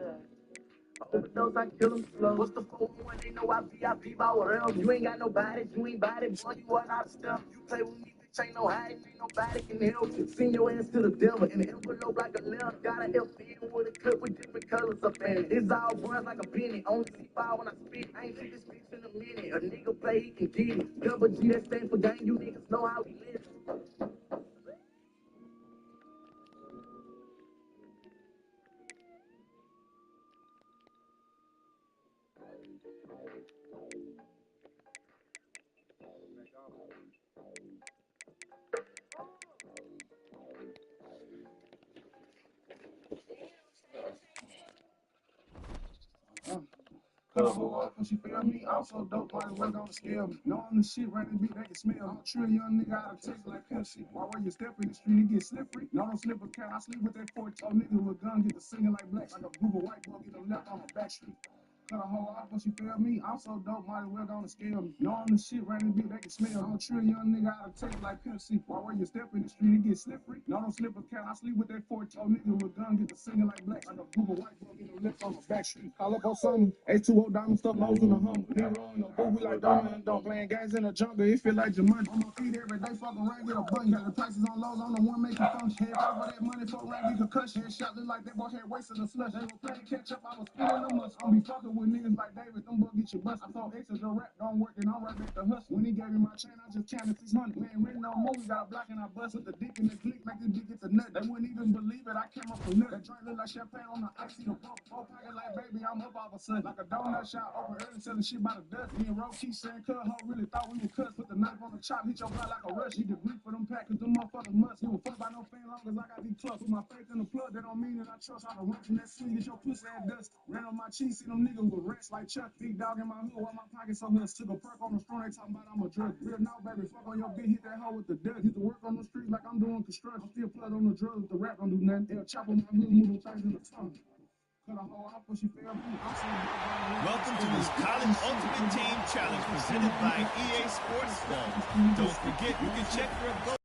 Overdose, I kill him slow. What's the 401? They know I VIP by whatever. You ain't got nobody, you ain't body, boy, you are not stuff. You play with me, bitch, ain't no hiding, ain't nobody can help you. Send your ass to the devil in an envelope like a letter. Got an LP with a clip with different colors up in it. It's all bronze like a penny. Only see fire when I spit. I ain't see this bitch in a minute. A nigga play, he can get it. Double G, that stand for gang. You niggas know how we live. Cut up a walk, cause you feel me? I'm so dope, might work on the scale. Know I'm the shit, running beat, they can smell. I'm a true young nigga out of Texas like pimp shit. Why when you step in the street, it get slippery? No, don't slip a cat. I sleep with that 4-toe nigga with a gun, get the singing like black. Like a Google white boy, get them left on the back street. Cut a whole off, but you feel me? I'm so dope, might as well go on and scale me. Know I'm the shit, right in the beat, they can smell. I'm a trill young nigga out of tape like Pimp C. Why where you step in the street, it get slippery. No, don't slip a cat, I sleep with that 4-toe nigga with gun, get to singing like black. I know Google white boy, get no lips on the back street. Call up on something, H2O diamond stuff, lows in the Hummer. Then rolling no boo, we like Donna and Don't playing guys in the jungle, it feel like Jumanji. On my feet every day, fucking around, get a bun. Got the prices on lows, I'm the one making function. Head over that money, fuck around, get concussion. Shot look like that boy had wasted a slush. They were playing catch up, I was spinning them much. I'm be fucking with niggas like David, them boys get your bust. I thought exes the rap don't work, then I'm right back to hustle. When he gave me my chain, I just counted 600. Man, written on movie, got a block and I bust with the dick in the click, make this dick get the nut. They wouldn't even believe it, I came up from nut. That drink look like champagne on the icy, the pump, pocket like baby, I'm up all of a sudden. Like a donut shop, open early, selling shit by the dust. Me and Ro keep saying, cut ho, really thought we were cuss. Put the knife on the chop, hit your blood like a rush. He degree for them packers, them motherfuckers must. Give a fuck by no fan long as I got these clubs. Put my faith in the plug, that don't mean that I trust. I can run from that sweet, get your pussy ass dust. Ran on my cheese, see them niggas with rats like Chuck. Big dog in my hood, while my pockets so hush. Took a perk on the strong, they talking about I'm a drug. Real now, baby, fuck on your bitch, hit that hoe with the dust. Used to work on the streets like I'm doing construction. Still flood on the drugs, the rap don't do nothing. They'll chop on my hood, moving things in the tongue.
Welcome to this College Ultimate Team Challenge presented by EA Sports Ball. Don't forget, you can check your goals.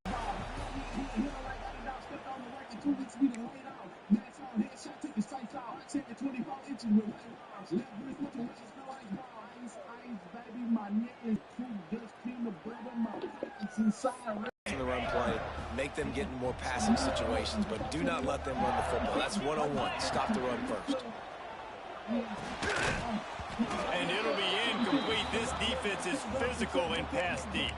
In the run play, make them get in more passing situations, but do not let them run the football. That's 101. Stop the run first.
And it'll be incomplete. This defense is physical and pass deep.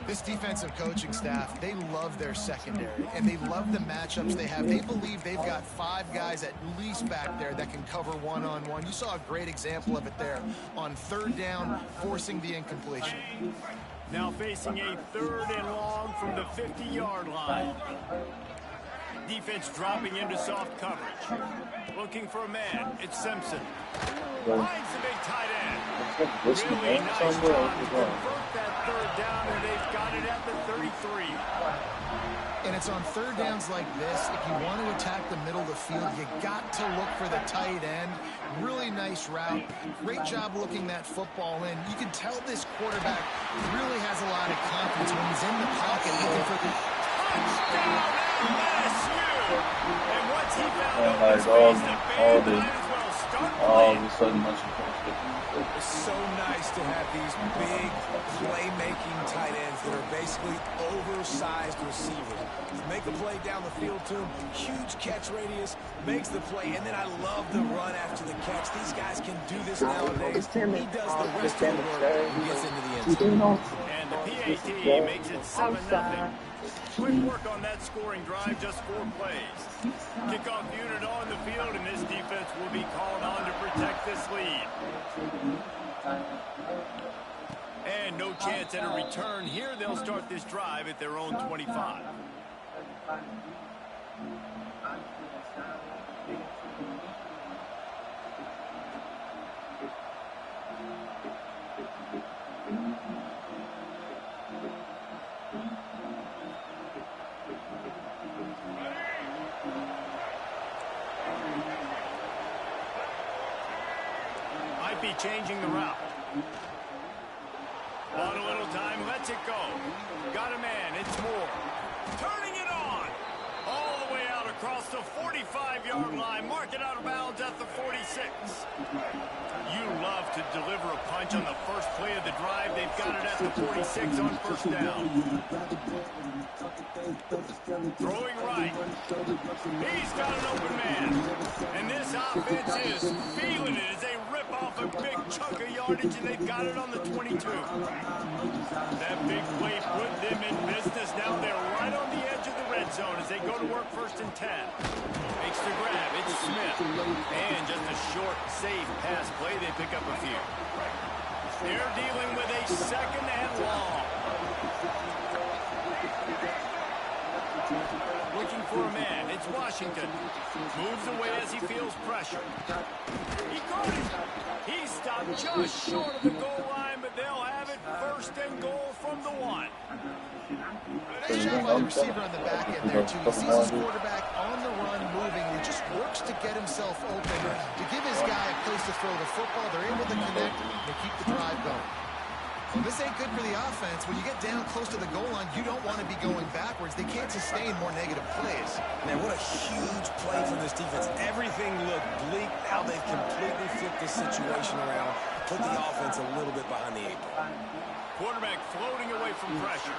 This defensive coaching staff, they love their secondary, and they love the matchups they have. They believe they've got 5 guys at least back there that can cover one-on-one. You saw a great example of it there on 3rd down, forcing the incompletion.
Now facing a 3rd and long from the 50-yard line. Defense dropping into soft coverage. Looking for a man. It's Simpson. Finds the big tight end. Really nice job to convert that 3rd down, and they've got it at the 33.
And it's on 3rd downs like this, if you want to attack the middle of the field, you got to look for the tight end. Really nice route. Great job looking that football in. You can tell this quarterback really has a lot of confidence when he's in the pocket looking for the
touchdown LSU. And once he found open space, the band might as well start playing.
It's so nice to have these big playmaking tight ends that are basically oversized receivers. Make a play down the field to him, huge catch radius, makes the play, and then I love the run after the catch. These guys can do this nowadays. He does the rest of the work and gets into the end zone.
And the PAT makes it 7-0. Quick work on that scoring drive, just 4 plays. Kickoff unit on the field, and this defense will be called on to protect this lead. And no chance at a return here. They'll start this drive at their own 25. Might be changing the route. On a little time, lets it go. Got a man, it's Moore. Turning it on. All the way out across the 45-yard line. Mark it out of bounds at the 46. You love to deliver a punch on the first play of the drive. They've got it at the 46 on 1st down. Throwing right. He's got an open man. And this offense is feeling it as they rip off a big chunk of yardage, and they've got it on the 22. That big play put them in business. Now they're right on the edge of the red zone as they go to work 1st and 10. Makes the grab. It's Smith. And just a short, safe pass play. They pick up a few. They're dealing with a 2nd and long. Looking for a man. It's Washington. Moves away as he feels pressure. He caught it. He stopped just short of the goal line, but they'll have it first and goal from the 1.
Nice job by the receiver on the back end there, too. He sees his quarterback on the run moving. He just works to get himself open, to give his guy a place to throw the football. They're able to connect and keep the drive going. Well, this ain't good for the offense. When you get down close to the goal line, you don't want to be going backwards. They can't sustain more negative plays.
Man, what a huge play from this defense. Everything looked bleak. Now they've completely flipped the situation around, put the offense a little bit behind the 8 ball.
Quarterback floating away from pressure.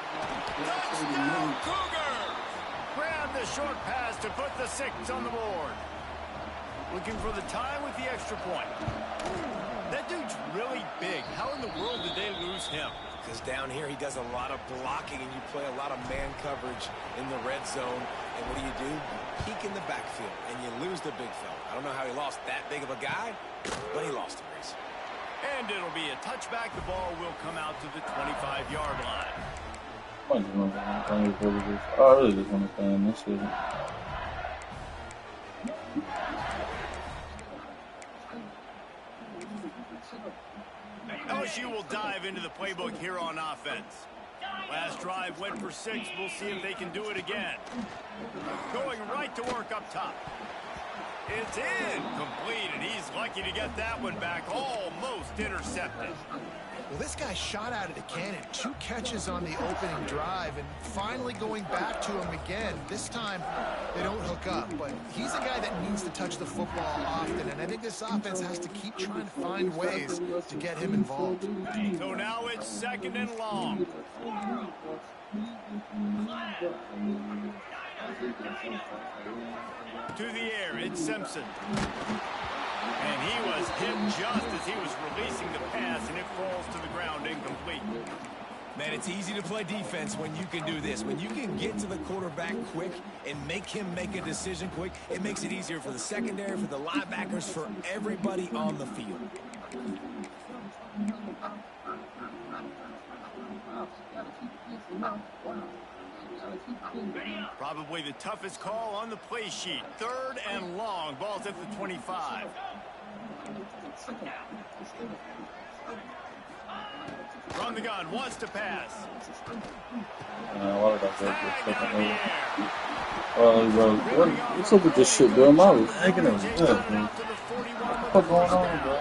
Touchdown, Cougars! Grab the short pass to put the 6 on the board. Looking for the tie with the extra point. That dude's really big. How in the world did they lose him?
Because down here he does a lot of blocking, and you play a lot of man coverage in the red zone. And what do? You peek in the backfield, and you lose the big fella. I don't know how he lost that big of a guy, but he lost the race.
And it'll be a touchback. The ball will come out to the 25-yard line.
I really just want to stay in this season.
LSU will dive into the playbook here on offense. Last drive went for 6. We'll see if they can do it again. Going right to work up top. It's incomplete, and he's lucky to get that one back. Almost intercepted.
Well, this guy shot out of the cannon. 2 catches on the opening drive, and finally going back to him again. This time, they don't hook up, but he's a guy that needs to touch the football often, and I think this offense has to keep trying to find ways to get him involved.
So now it's 2nd and long. To the air, it's Simpson. And he was hit just as he was releasing the pass, and it falls to the ground incomplete.
Man, it's easy to play defense when you can do this. When you can get to the quarterback quick and make him make a decision quick, it makes it easier for the secondary, for the linebackers, for everybody on the field.
Probably the toughest call on the play sheet. 3rd and long. Ball's at the 25. From the gun, wants to pass.
What's up with this shit, bro? I was hanging on that, man. What's going on, bro?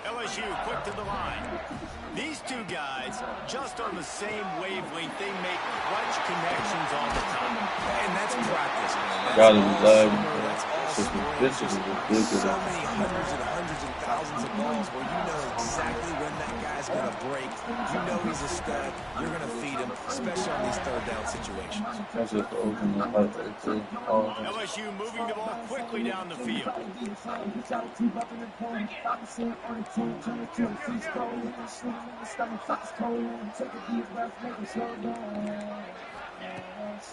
LSU quick to the line. These 2 guys, just on the same wavelength, they make clutch connections all the time.
And that's practice, man.
Gotta be lagging.
This is ridiculous. So many hundreds and thousands of balls where you know exactly when that guy's going to break. You know he's a stud. You're going to feed him, especially on these 3rd down situations.
That's just the open the height right there.
LSU moving the ball quickly down the field.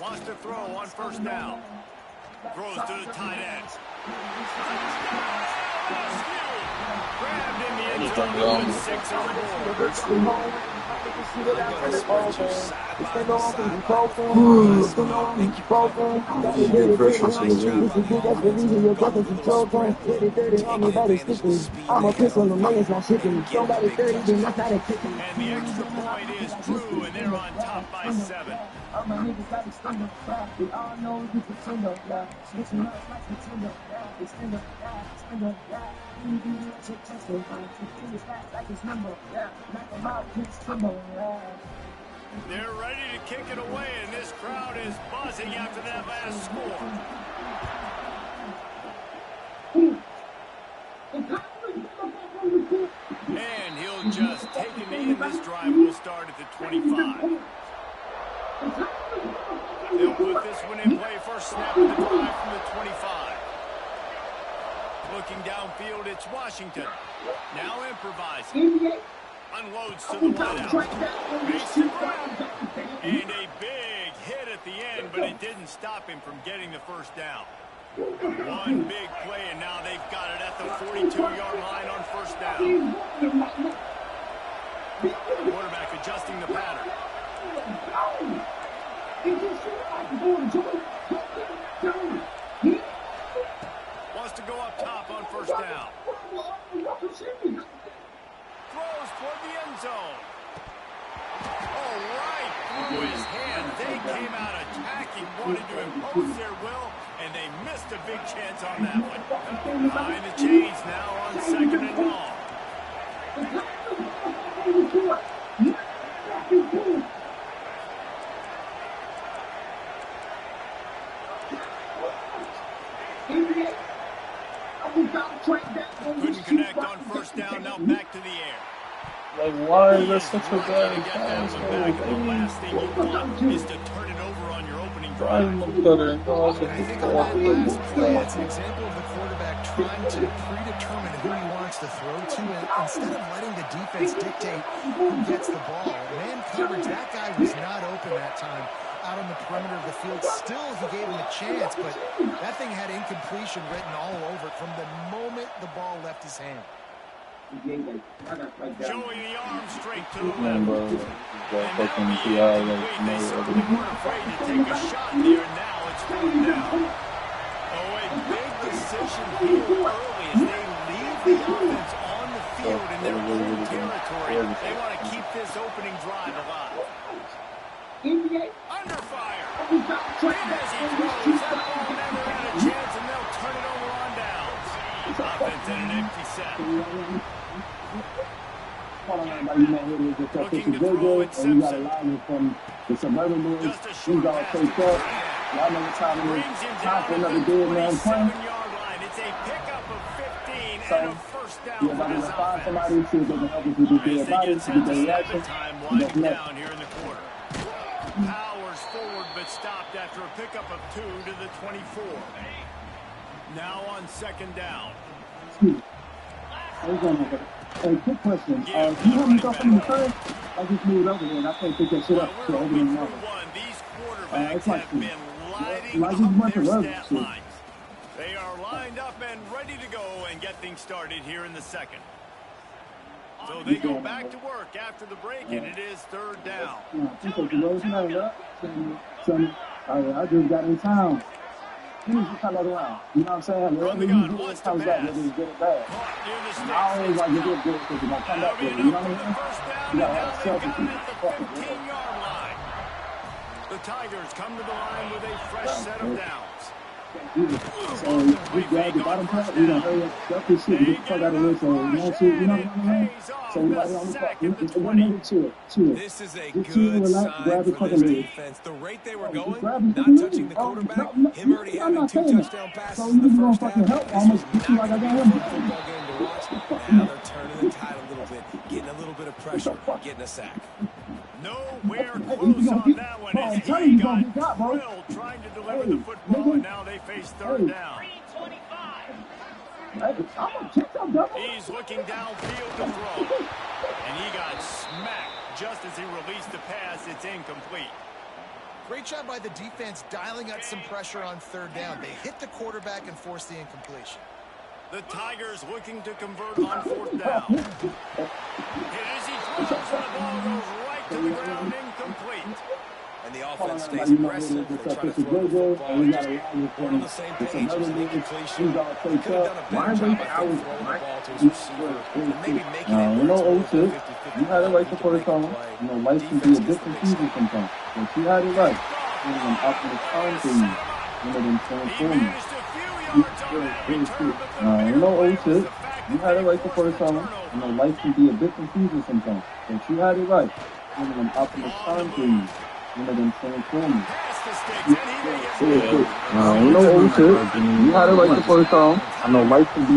Wants to throw on 1st down. Throws to the tight end. Grabbed in the end zone with 6 on board. And the extra point is true, and they're on top by 7.
All my niggas got extended, we all know you pretend up, switching up like pretend up, extend up, you do it, check test it, it's like it's number, knock them out, it's timber,
They're ready to kick it away, and this crowd is buzzing after that last score. And he'll just take a knee, and this drive will start at the 25. They'll put this one in play. First snap of the drive from the 25. Looking downfield, it's Washington. Now improvising. Unloads to the wideout. Makes the grab. And a big hit at the end, but it didn't stop him from getting the first down. One big play, and now they've got it at the 42-yard line on first down. Quarterback adjusting the pattern. toward the end zone. Oh, right through his hand. They came out attacking, wanted to impose their will, and they missed a big chance on that one. Behind the chains now on 2nd and long. Couldn't connect on 1st down, now back to the air.
Like, why is that such a bad
pass? The last thing you want is to turn it over on your opening drive.
I think on that last play, it's an example of the quarterback trying to predetermine who he wants to throw to, and instead of letting the defense dictate who gets the ball. Man coverage, that guy was not open that time out on the perimeter of the field. Still, he gave him a chance, but that thing had incompletion written all over it from the moment the ball left his hand.
Showing the arm straight to the left.
And now
they certainly weren't afraid to take a shot here, and now it's 4th down. Oh, a big decision here early as they leave the offense on the field in their own territory. They want to keep this opening drive alive. Under fire. And as he throws, that ball never had a chance, and they'll turn it over on downs. Offense in an empty set. Looking to throw it, Simpson.
The suburban boys, these all take up. Y'all know what time it is. Time for another dead man playing.
It's a pickup of 15
So,
and a 1st down
yeah,
for
but
this
find
offense.
somebody who sees they can help us with these dead bodies to get their reaction.
Time
That's
winding
next.
down here in the quarter. Powers forward, but stopped after a pickup of 2 to the 24. Now on 2nd down.
Hey, quick question. Do you have me go from the third? I just moved over here and I can't pick that shit up. So over in the
These quarterbacks have been lighting
like
up their stat lines. They are lined up and ready to go and get things started here in the 2nd. So they go back to work after the break, and it is 3rd down.
I just got in town. He needs to come back around. You know what I'm saying? Wherever he comes back, whether it's good or bad. And I always like to get good because you're going to come back with it. You know what I mean? You got to have self-esteem.
The Tigers come to the line with a fresh set of downs.
So we grab the bottom part, we don't hurry up, duck this shit, get the fuck out of here, so you know what I'm saying? So everybody on the clock, one minute, chill.
This is a
Just chill,
good
relax,
sign
grab the
for
fucking
this
leg.
defense. The rate they were going,
Grab
not
the fucking
touching
leg.
the quarterback,
No,
him already
I'm
having
not
2
saying that.
touchdown passes
So
in
you
the
just gonna
first
fucking
half.
help, almost get you like I got him.
Football game to watch. Now they're turning the tide a little bit, getting a little bit of pressure, getting a sack.
Nowhere close on that one as he got drilled trying to deliver the football, and now they face 3rd down. He's looking downfield to throw, and he got smacked just as he released the pass. It's incomplete.
Great job by the defense dialing up some pressure on 3rd down. They hit the quarterback and forced the incompletion.
The Tigers looking to convert on 4th down. And as he throws, the ball goes right to the ground, incomplete.
And the offense stays aggressive. They try to throw the football and just weren't on the same page. It was an incompletion. He could have done a better job, I think, throwing the ball to his receiver and maybe making it
you know,
work.
06, you had it right the first time. You know, life can be a bit confusing sometimes. But you had it right. You know, I'm optimistic time for you. You know, them transforming. You know, 06, you had it right the first time. You know, life can be a bit confusing sometimes. But you had it right. You know, I'm optimistic time for you. You know, them transforming. You know, 06, you had it right the first time. I know life can be a